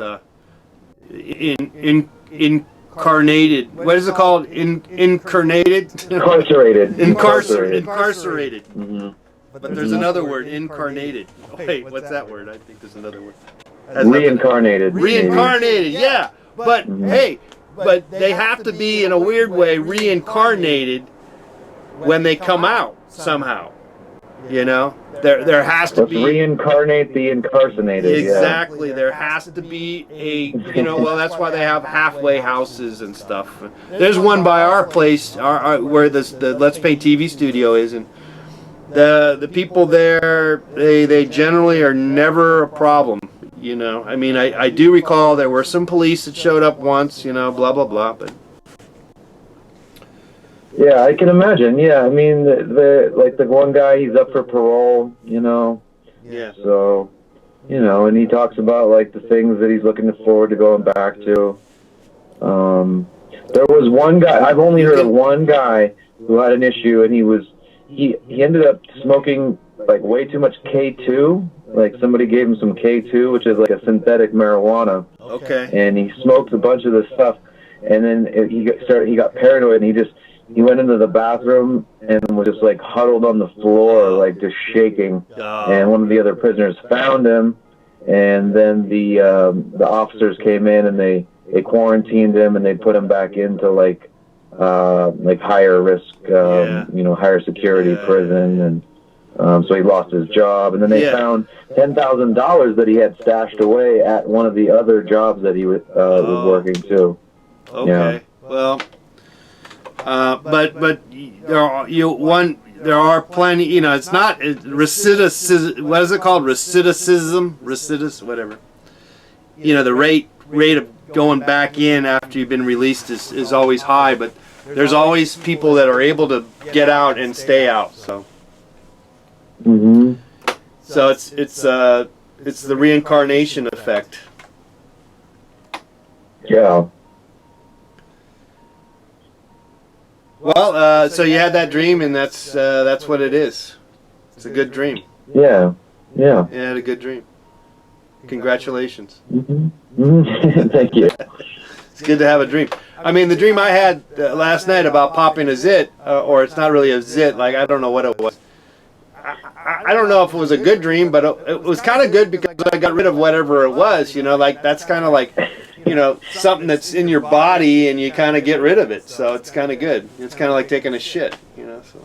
Speaker 1: incarnated. What is it called? Incarnated?
Speaker 3: Incarcerated.
Speaker 1: Incarcerated.
Speaker 3: Mm-hmm.
Speaker 1: But there's another word, incarnated. Wait, what's that word? I think there's another word.
Speaker 3: Reincarnated.
Speaker 1: Reincarnated, yeah. But hey, but they have to be in a weird way reincarnated when they come out somehow. There has to be
Speaker 3: reincarnate the incarcerated.
Speaker 1: Exactly. Yeah. There has to be a well, that's why they have halfway houses and stuff. There's one by our place, where the Let's Play TV studio is, and the people there, they generally are never a problem. I mean, I do recall there were some police that showed up once, blah blah blah, but.
Speaker 3: Yeah, I can imagine. Yeah, I mean, the one guy, he's up for parole,
Speaker 1: Yeah.
Speaker 3: So, and he talks about like the things that he's looking forward to going back to. There was one guy, I've only heard of one guy who had an issue, and he ended up smoking like way too much K2. Like somebody gave him some K2, which is like a synthetic marijuana.
Speaker 1: Okay.
Speaker 3: And he smoked a bunch of this stuff, and then he got paranoid, and he went into the bathroom and was just like huddled on the floor, like just shaking. And one of the other prisoners found him, and then the officers came in and they quarantined him, and they put him back into like higher risk, higher security prison, and so he lost his job. And then they found $10,000 that he had stashed away at one of the other jobs that he was working too.
Speaker 1: Okay. Yeah. Well. But there are plenty. It's not recidivism. What is it called? Recidivism, whatever. The rate of going back in after you've been released is always high, but there's always people that are able to get out and stay out. So.
Speaker 3: Mm-hmm.
Speaker 1: So it's the reincarnation effect.
Speaker 3: Yeah.
Speaker 1: Well, so you had that dream, and that's what it is. It's a good dream.
Speaker 3: Yeah.
Speaker 1: You had a good dream. Congratulations.
Speaker 3: Mm-hmm. Thank you.
Speaker 1: It's good to have a dream. I mean, the dream I had last night about popping a zit, or it's not really a zit, like I don't know what it was. I don't know if it was a good dream, but it was kind of good because I got rid of whatever it was, you know, like that's kind of like, you know, something that's in your body and you kind of get rid of it. So it's kind of good. It's kind of like taking a shit, you know, so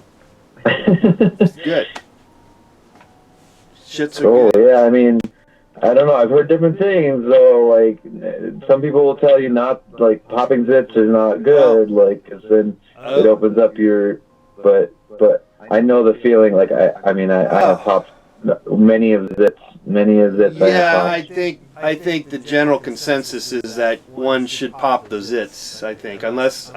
Speaker 1: it's good. Shits are
Speaker 3: cool.
Speaker 1: good.
Speaker 3: Yeah, I mean, I don't know. I've heard different things, though. Like, some people will tell you not, like, popping zits is not good, like, because then it opens up your, but I know the feeling, like, I mean, I have popped many of zits.
Speaker 1: Yeah, I think the general consensus is that one should pop the zits, I think, unless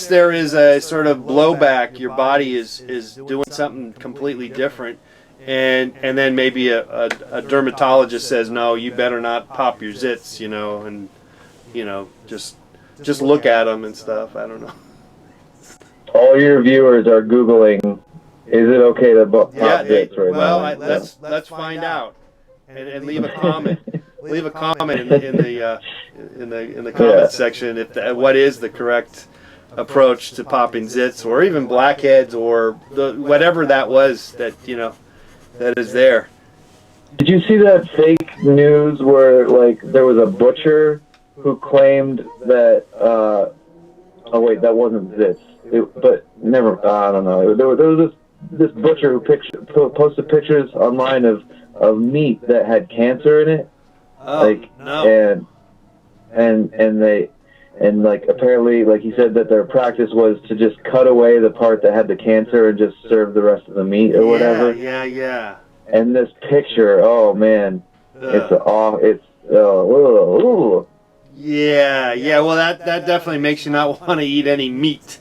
Speaker 1: there is a sort of blowback, your body is doing something completely different, and then maybe a dermatologist says, no, you better not pop your zits, you know, and, you know, just look at them and stuff. I don't know.
Speaker 3: All your viewers are Googling, is it okay to pop zits right now?
Speaker 1: Let's find out, and leave a comment. Leave a comment in the comment section if what is the correct approach to popping zits, or even blackheads, or whatever that was that, you know, that is there.
Speaker 3: Did you see that fake news where, like, there was a butcher who claimed that oh wait, that wasn't zits. But never, I don't know. There was this butcher who posted pictures online of meat that had cancer in it. And like apparently, like he said that their practice was to just cut away the part that had the cancer and just serve the rest of the meat or whatever.
Speaker 1: Yeah.
Speaker 3: And this picture, oh man,
Speaker 1: Yeah. Well, that definitely makes you not want to eat any meat.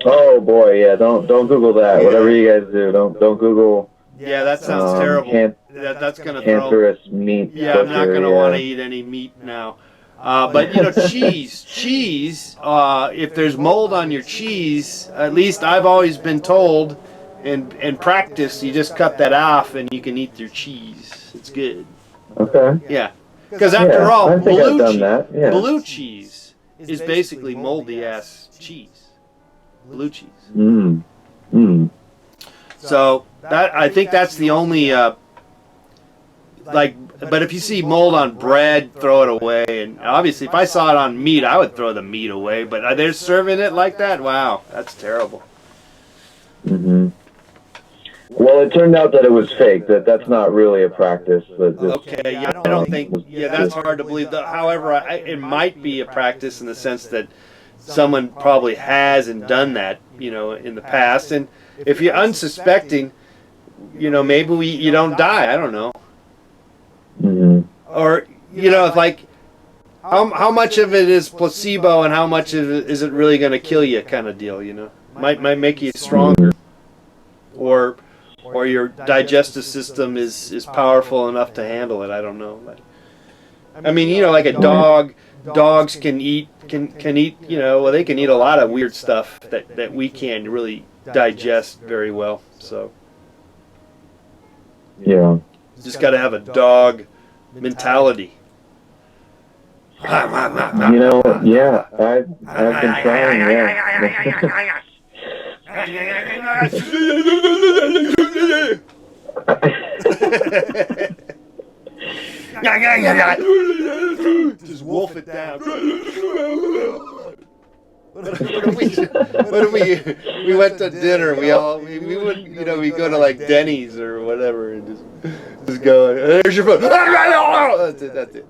Speaker 3: Oh boy, yeah. Don't Google that. Yeah. Whatever you guys do, don't Google.
Speaker 1: Yeah, that sounds terrible. That's gonna
Speaker 3: cancerous meat.
Speaker 1: Yeah, I'm not gonna want to eat any meat now. But you know, cheese. If there's mold on your cheese, at least I've always been told, in practice, you just cut that off and you can eat your cheese. It's good.
Speaker 3: Okay.
Speaker 1: Yeah. Because after all,
Speaker 3: blue
Speaker 1: cheese is basically moldy ass cheese. Blue cheese. So I think that's the only but if you see mold on bread, throw it away. And obviously, if I saw it on meat, I would throw the meat away. But they're serving it like that? Wow, that's terrible.
Speaker 3: Well, it turned out that it was fake. That's not really a practice.
Speaker 1: Okay, yeah, I don't think. Yeah, that's hard to believe. However, it might be a practice in the sense that someone probably has and done that, you know, in the past. And if you're unsuspecting, you know, maybe you don't die. I don't know. Or, you know, it's like how much of it is placebo and how much of it is it really going to kill you, kind of deal. You know, might make you stronger, or your digestive system is powerful enough to handle it. I don't know. But, I mean, you know, like a dog. Dogs can eat, you know, well, they can eat a lot of weird stuff that we can't really digest very well. So,
Speaker 3: yeah,
Speaker 1: just got to have a dog mentality.
Speaker 3: You know, yeah, I've been trying,
Speaker 1: Just wolf it down. What if we went to dinner? We wouldn't, you know, we go to like Denny's or whatever and just go. There's your food. That's it.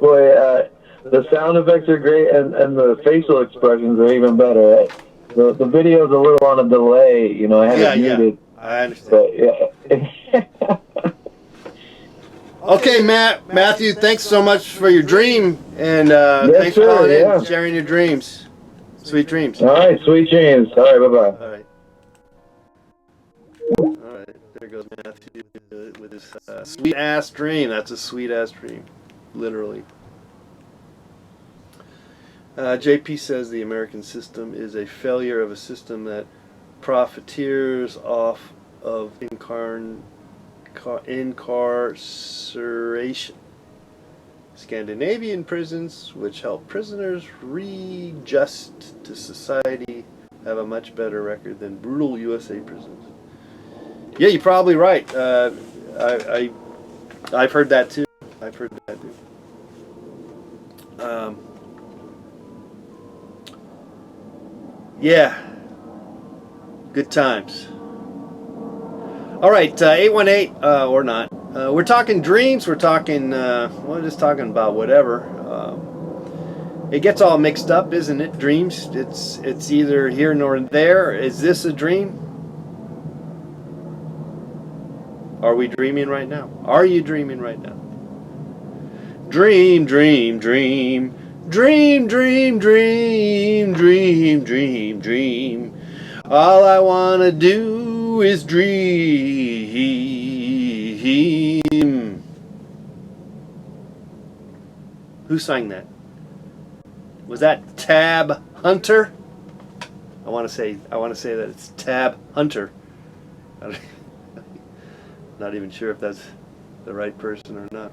Speaker 3: Boy, the sound effects are great, and the facial expressions are even better. The video's a little on a delay, you know. I had it muted.
Speaker 1: I understand.
Speaker 3: But,
Speaker 1: Okay, Matthew, thanks so much for your dream, and thanks for calling in and sharing your dreams. Sweet dreams.
Speaker 3: All right, sweet dreams. All right, bye-bye.
Speaker 1: All right, there goes Matthew with his sweet-ass dream. That's a sweet-ass dream, literally. JP says the American system is a failure of a system that profiteers off of incarceration. Scandinavian prisons, which help prisoners readjust to society, have a much better record than brutal USA prisons. Yeah, you're probably right. I've heard that too. I've heard that too. Yeah, good times. All right, 818 or not. We're talking dreams. We're talking. We're just talking about whatever. It gets all mixed up, isn't it? Dreams. It's either here nor there. Is this a dream? Are we dreaming right now? Are you dreaming right now? Dream, dream, dream. Dream, dream, dream, dream, dream, dream. All I want to do is dream. Who sang that? Was that Tab Hunter? I want to say that it's Tab Hunter. Not even sure if that's the right person or not.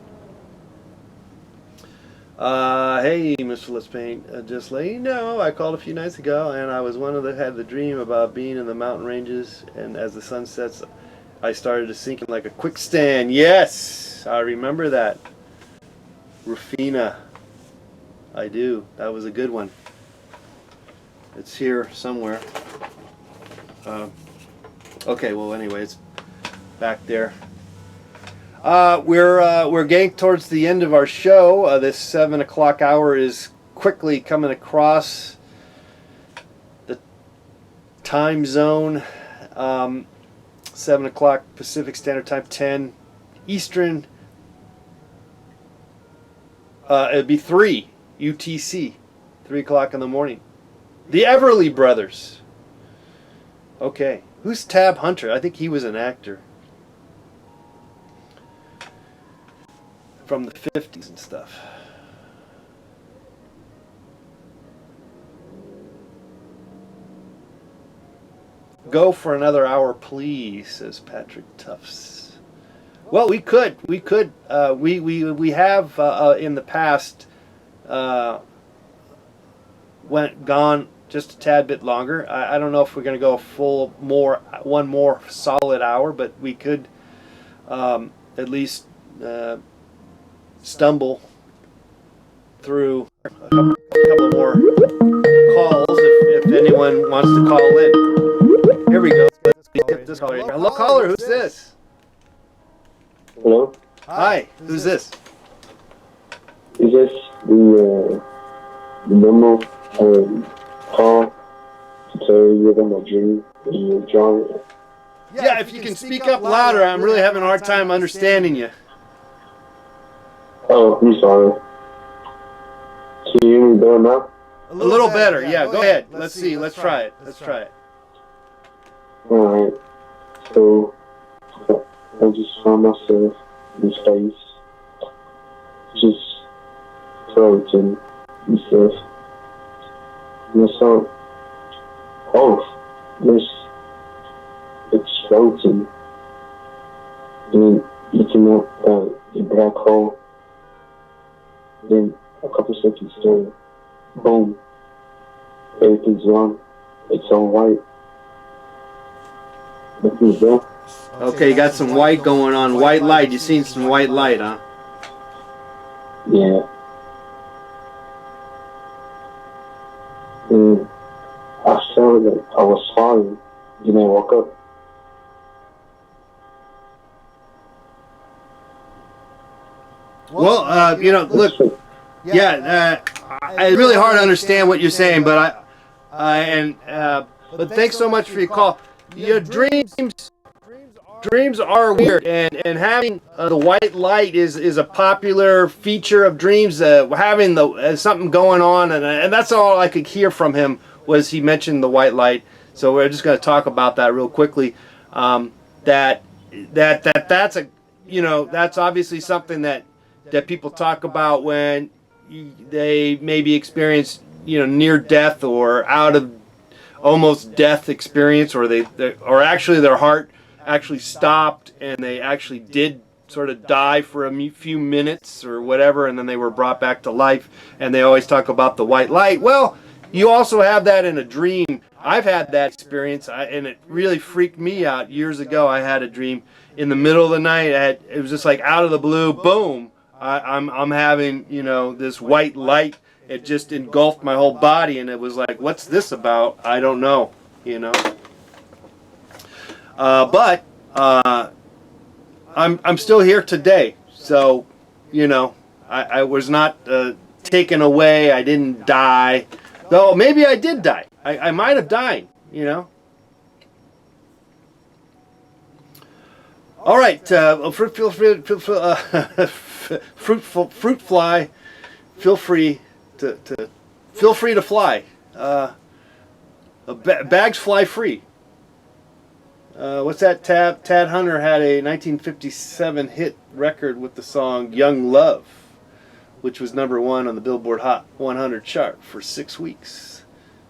Speaker 1: Hey, Mr. Let's Paint, just let you know, I called a few nights ago, and I was one of the had the dream about being in the mountain ranges, and as the sun sets, I started to sink in like a quicksand. Yes, I remember that. Rufina, I do. That was a good one. It's here somewhere. Okay, well, anyway, it's back there. We're getting towards the end of our show. This 7 o'clock hour is quickly coming across the time zone. 7 o'clock Pacific Standard Time, 10 Eastern. It'd be 3 UTC, 3 o'clock in the morning. The Everly Brothers. Okay, who's Tab Hunter? I think he was an actor from the 50s and stuff. Go for another hour, please, says Patrick Tufts. Well, we could. We have in the past gone just a tad bit longer. I don't know if we're going to go one more solid hour, but we could at least stumble through a couple more calls if anyone wants to call in. Here we go. Let's get this caller. Hello, caller. Who's this?
Speaker 4: Hello?
Speaker 1: Hi. Who's this?
Speaker 4: Is this the normal call to tell you you're going to dream in your genre?
Speaker 1: Yeah, if you can speak up louder, I'm really having a hard time understanding you.
Speaker 4: Oh, I'm sorry. Can you hear me better now?
Speaker 1: A little better. Yeah, go ahead. Let's see. Let's try it. Let's try it.
Speaker 4: Alright. So, I just found myself in space. Just floating and stuff. And I saw, this explosion. And then eating up the black hole. Then a couple seconds later, boom, everything's gone. It's all white. Nothing's there.
Speaker 1: Okay, you got some white going on. White light. You seen some white light, huh?
Speaker 4: Yeah. And I felt that I was falling. Then I woke up.
Speaker 1: Well, look, it's really hard to understand what you're saying, but but thanks so much for your call. Your dreams are weird, and having the white light is a popular feature of dreams. Having something going on, and that's all I could hear from him was he mentioned the white light. So we're just going to talk about that real quickly. That's obviously something that people talk about when they maybe experience near death or out of almost death experience, or actually their heart actually stopped and they actually did sort of die for a few minutes or whatever, and then they were brought back to life. And they always talk about the white light. Well, you also have that in a dream. I've had that experience, and it really freaked me out years ago. I had a dream in the middle of the night. It was just like out of the blue, boom. I'm having, you know, this white light. It just engulfed my whole body, and it was like, what's this about? I don't know, you know. But I'm still here today, so, you know, I was not taken away. I didn't die, though maybe I did die. I might have died, you know. All right, fruit fly, feel free to fly. Bags fly free. What's that? Tad Hunter had a 1957 hit record with the song "Young Love," which was #1 on the Billboard Hot 100 chart for 6 weeks,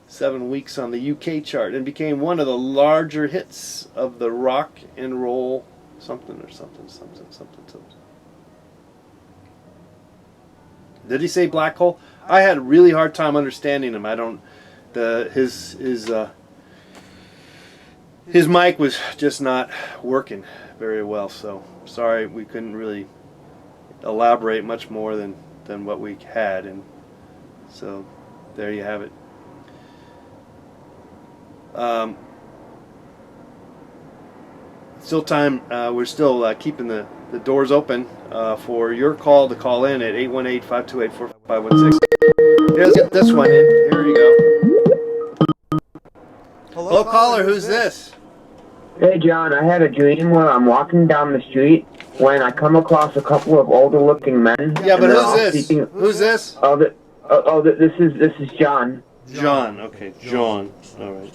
Speaker 1: 7 weeks on the UK chart, and became one of the larger hits of the rock and roll something. Did he say black hole? I had a really hard time understanding him. I don't. His mic was just not working very well, so sorry we couldn't really elaborate much more than what we had, and so there you have it. Still time. We're still keeping the doors open for your call to call in at 818-528-4516. Let's get this one in. Here you go. Hello, caller. Who's this?
Speaker 5: Hey, John, I had a dream where I'm walking down the street when I come across a couple of older-looking men.
Speaker 1: Yeah, but who's this? Who's this?
Speaker 5: This is John.
Speaker 1: John. Okay, John. All right.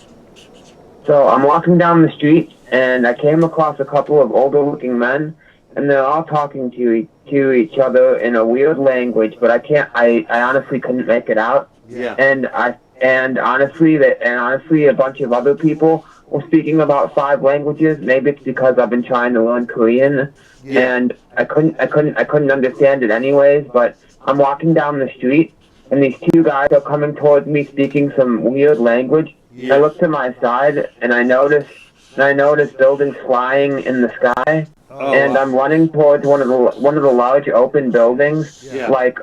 Speaker 5: So I'm walking down the street, and I came across a couple of older-looking men, and they're all talking to each other in a weird language, but I honestly couldn't make it out.
Speaker 1: Yeah.
Speaker 5: And honestly, a bunch of other people were speaking about 5 languages. Maybe it's because I've been trying to learn Korean, and I couldn't understand it anyways. But I'm walking down the street, and these 2 guys are coming towards me, speaking some weird language.
Speaker 1: Yeah.
Speaker 5: I look to my side, and I notice buildings flying in the sky.
Speaker 1: Oh,
Speaker 5: and
Speaker 1: wow.
Speaker 5: I'm running towards one of the large open buildings,
Speaker 1: Yeah.
Speaker 5: like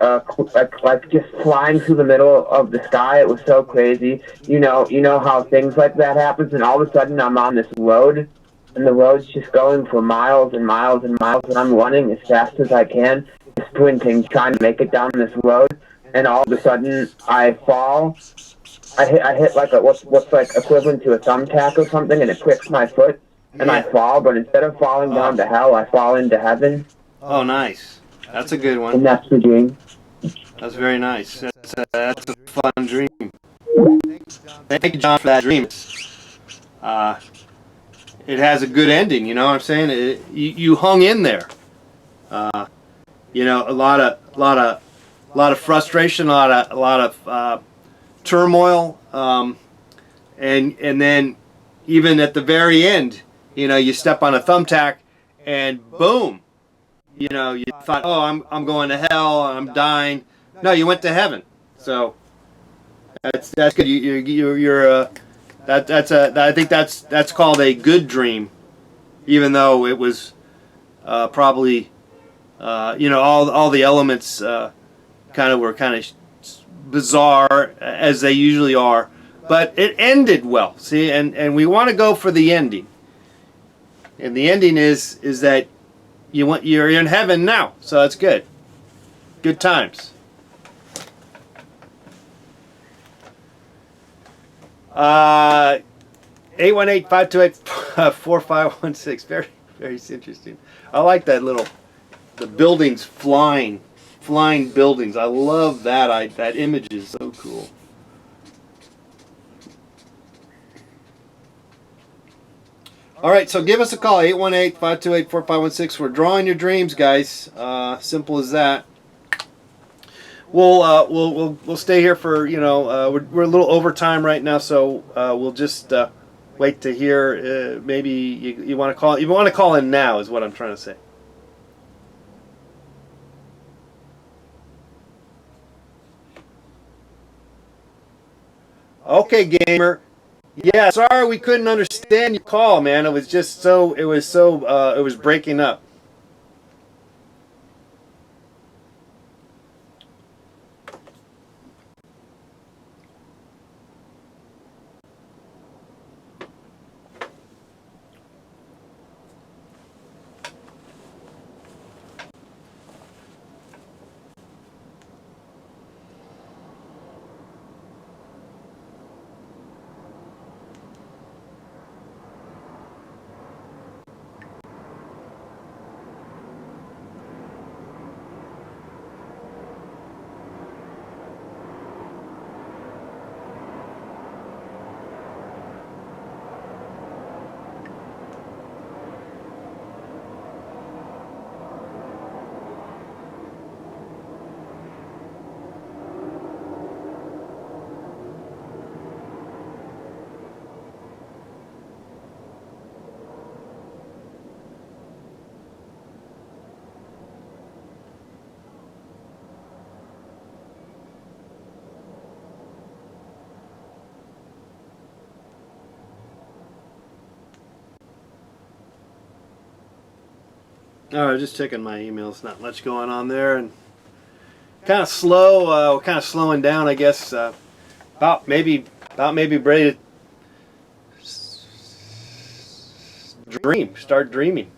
Speaker 5: just flying through the middle of the sky. It was so crazy. You know how things like that happens, and all of a sudden I'm on this road, and the road's just going for miles and miles and miles, and I'm running as fast as I can, sprinting, trying to make it down this road, and all of a sudden I fall. I hit like what's like equivalent to a thumbtack or something, and it pricks my foot. And I fall, but instead of falling down to hell, I fall into heaven.
Speaker 1: Oh, nice. That's a good one.
Speaker 5: And that's the dream.
Speaker 1: That's very nice. That's a fun dream. Thank you, John, for that dream. It has a good ending. You know what I'm saying? You hung in there. You know, a lot of frustration, a lot of turmoil, and then even at the very end, you know, you step on a thumbtack, and boom, you know, you thought, oh, I'm going to hell, I'm dying. No, you went to heaven. So that's good. I think that's called a good dream, even though it was probably you know, all the elements were kind of bizarre, as they usually are. But it ended well, see, and we want to go for the ending. And the ending is that you're in heaven now, so that's good. Good times. 818-528-4516. Very, very interesting. I like that the buildings flying buildings. I love that. That image is so cool. All right, so give us a call, 818-528-4516. We're drawing your dreams, guys. Simple as that. We'll stay here for, you know, we're a little over time right now, so we'll just wait to hear. Maybe you want to call. You want to call in now, is what I'm trying to say. Okay, gamer. Yeah, sorry we couldn't understand your call, man. It was just so, it was breaking up. All right, just checking my emails. Not much going on there, and kind of slow. We're kind of slowing down, I guess. About maybe ready to start dreaming.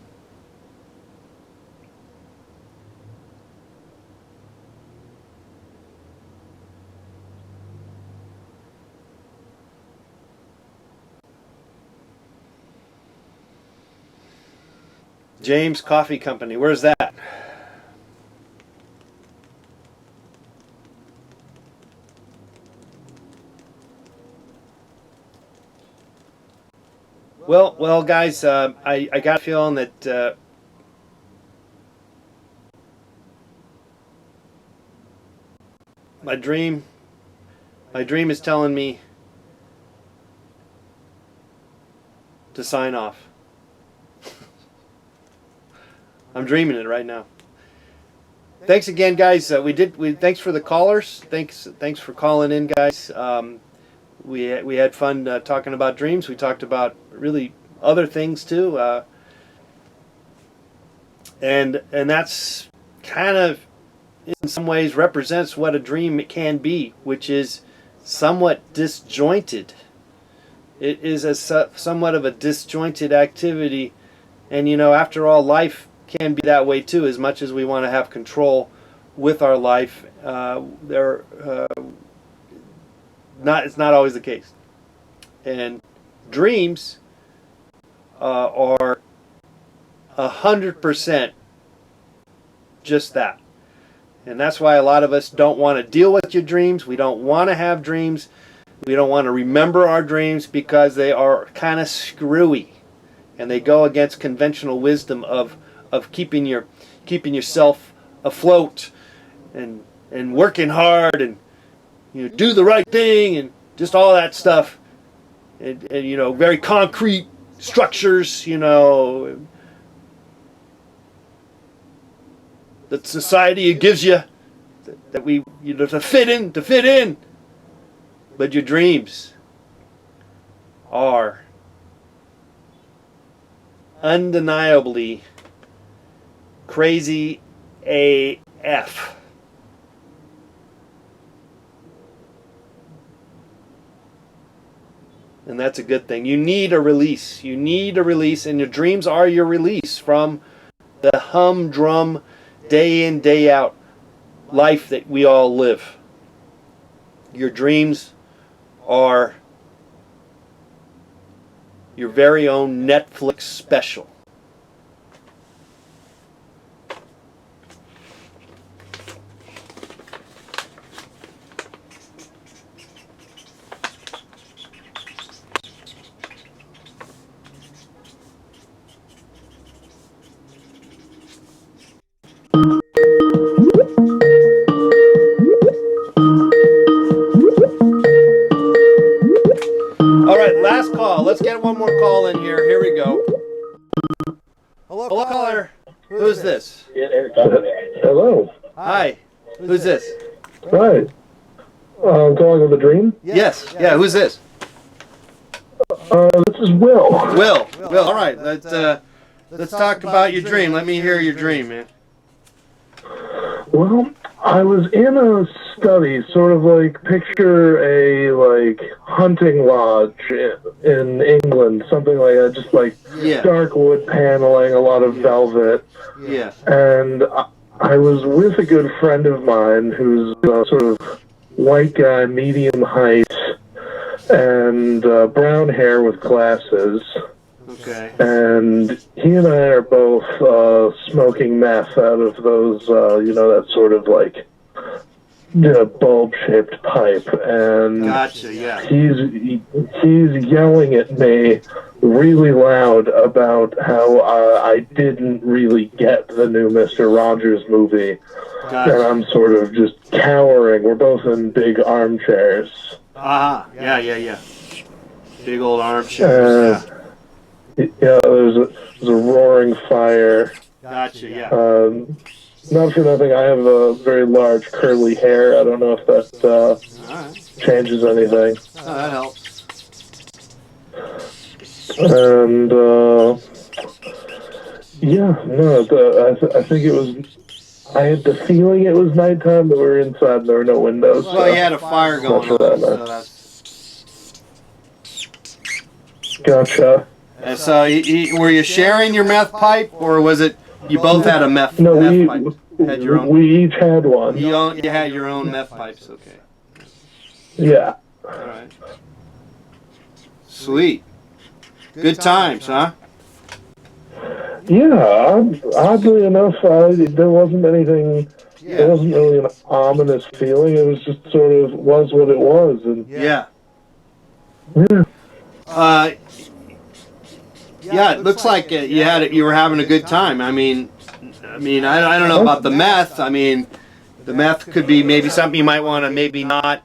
Speaker 1: James Coffee Company. Where's that? Well, guys. I got a feeling that my dream is telling me to sign off. I'm dreaming it right now. Thanks again, guys. Thanks for the callers. Thanks for calling in, guys. We had fun talking about dreams. We talked about really other things too, and that's kind of in some ways represents what a dream can be, which is somewhat disjointed. It is somewhat of a disjointed activity, and after all, life can be that way too. As much as we want to have control with our life, it's not always the case. And dreams are 100% just that. And that's why a lot of us don't want to deal with your dreams. We don't want to have dreams. We don't want to remember our dreams because they are kind of screwy, and they go against conventional wisdom of keeping yourself afloat and working hard and do the right thing and just all that stuff, and very concrete structures that society gives you that we to fit in. But your dreams are undeniably crazy AF. And that's a good thing. You need a release. You need a release, and your dreams are your release from the humdrum, day in, day out life that we all live. Your dreams are your very own Netflix special. All right, last call. Let's get one more call in here. Here we go.
Speaker 6: Hello,
Speaker 1: caller. Who's this?
Speaker 2: Hello.
Speaker 1: Hi. Who's this?
Speaker 2: Right.
Speaker 7: Calling with a dream?
Speaker 1: Yes. Yeah. Who's this?
Speaker 7: This is Will.
Speaker 1: Will. Will. All right. Let's talk about your dream. Let me hear your dream, man.
Speaker 7: Well, I was in a study, sort of like picture a hunting lodge in England, something like that, just like dark wood paneling, a lot of velvet.
Speaker 1: Yeah.
Speaker 7: And I was with a good friend of mine who's sort of white guy, medium height, and brown hair with glasses.
Speaker 1: Okay.
Speaker 7: And he and I are both smoking meth out of those, that sort of bulb-shaped pipe. And
Speaker 1: gotcha. Yeah.
Speaker 7: he's yelling at me really loud about how I didn't really get the new Mr. Rogers movie.
Speaker 1: Gotcha.
Speaker 7: And I'm sort of just cowering. We're both in big armchairs.
Speaker 1: Yeah. Big old armchairs.
Speaker 7: Yeah, there's a roaring fire.
Speaker 1: Gotcha. Yeah.
Speaker 7: Not for nothing, I have a very large curly hair. I don't know if that changes anything.
Speaker 1: Oh, that helps.
Speaker 7: And I think it was. I had the feeling it was nighttime, but we were inside and there were no windows.
Speaker 1: Well, you had a fire going on, so that's...
Speaker 7: Gotcha.
Speaker 1: And so, were you sharing your meth pipe, or was it you both had a meth pipe? Had your own?
Speaker 7: We each had one.
Speaker 1: You had your own meth pipes, okay.
Speaker 7: Yeah.
Speaker 1: All right. Sweet. Good times, huh?
Speaker 7: Yeah, oddly enough, there wasn't anything.
Speaker 1: Yeah.
Speaker 7: There wasn't really an ominous feeling. It was just sort of was what it was, and
Speaker 1: yeah.
Speaker 7: Yeah.
Speaker 1: Yeah, it looks like you were having a good time. I mean, I don't know about the meth. I mean, the meth could be maybe something you might want to maybe not.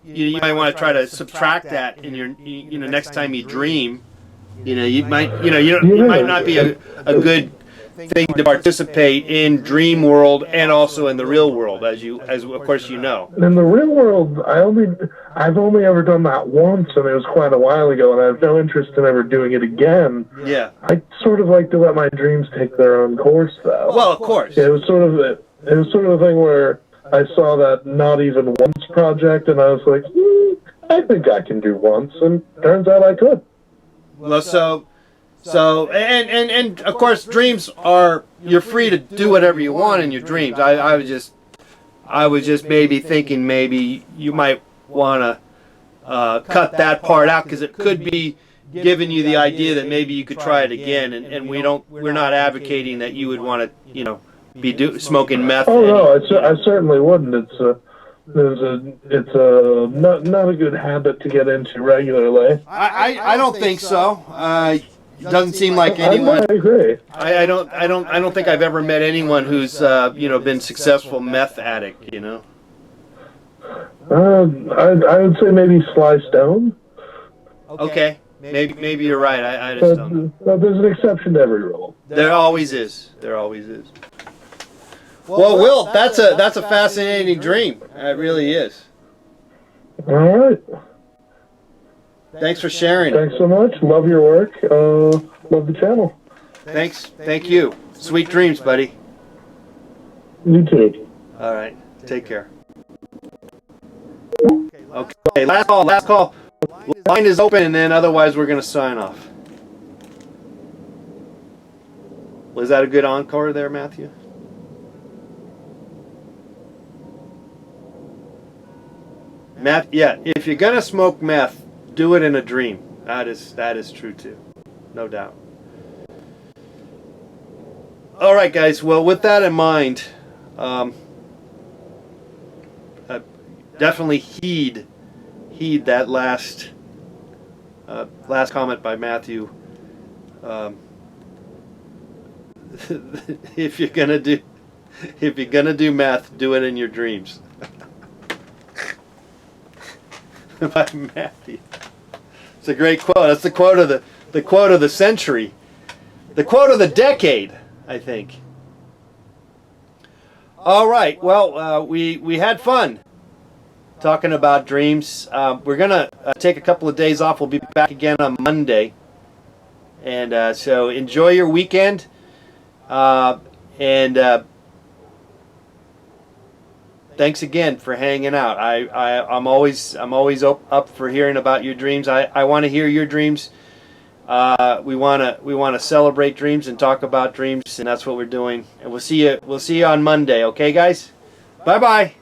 Speaker 1: You might want to try to subtract that in your next time you dream. You might it might not be a good thing to participate in dream world and also in the real world, as of course you know.
Speaker 7: In the real world, I've only ever done that once, and it was quite a while ago, and I have no interest in ever doing it again.
Speaker 1: Yeah.
Speaker 7: I sort of like to let my dreams take their own course, though.
Speaker 1: Well, of course.
Speaker 7: It was sort of a thing where I saw that Not Even Once project, and I was like, I think I can do once, and turns out I could.
Speaker 1: Well, so and of course, dreams are, you're free to do whatever you want in your dreams. I was just maybe thinking maybe you might want to cut that part out, because it could be giving you the idea that maybe you could try it again, and we're not advocating that you would want to be smoking meth.
Speaker 7: Oh no, I certainly wouldn't. It's not a good habit to get into regularly.
Speaker 1: I don't think so. Doesn't seem like anyone.
Speaker 7: I agree.
Speaker 1: I don't think I've ever met anyone who's been successful meth addict.
Speaker 7: I would say maybe Sly Stone.
Speaker 1: Okay, maybe you're right. I just don't know.
Speaker 7: There's an exception to every rule.
Speaker 1: There always is. There always is. Well, Will, that's a fascinating dream. It really is.
Speaker 7: All right.
Speaker 1: Thanks for sharing.
Speaker 7: Thanks so much. Love your work. Love the channel.
Speaker 1: Thanks. Thank you. Sweet dreams, buddy.
Speaker 7: You too.
Speaker 1: All right. Take care. Okay. Last call. Line is open, and then otherwise we're going to sign off. Was that a good encore there, Matthew? Yeah. If you're going to smoke meth, do it in a dream. That is true too, no doubt. All right, guys. Well, with that in mind, definitely heed that last comment by Matthew. If you're gonna do math, do it in your dreams. By Matthew. It's a great quote. That's the quote of the century, the quote of the decade, I think. All right. Well, we had fun. talking about dreams. We're gonna take a couple of days off. We'll be back again on Monday, and so enjoy your weekend. Thanks again for hanging out. I'm always up for hearing about your dreams. I want to hear your dreams. We want to celebrate dreams and talk about dreams, and that's what we're doing. And we'll see you on Monday. Okay, guys. Bye bye.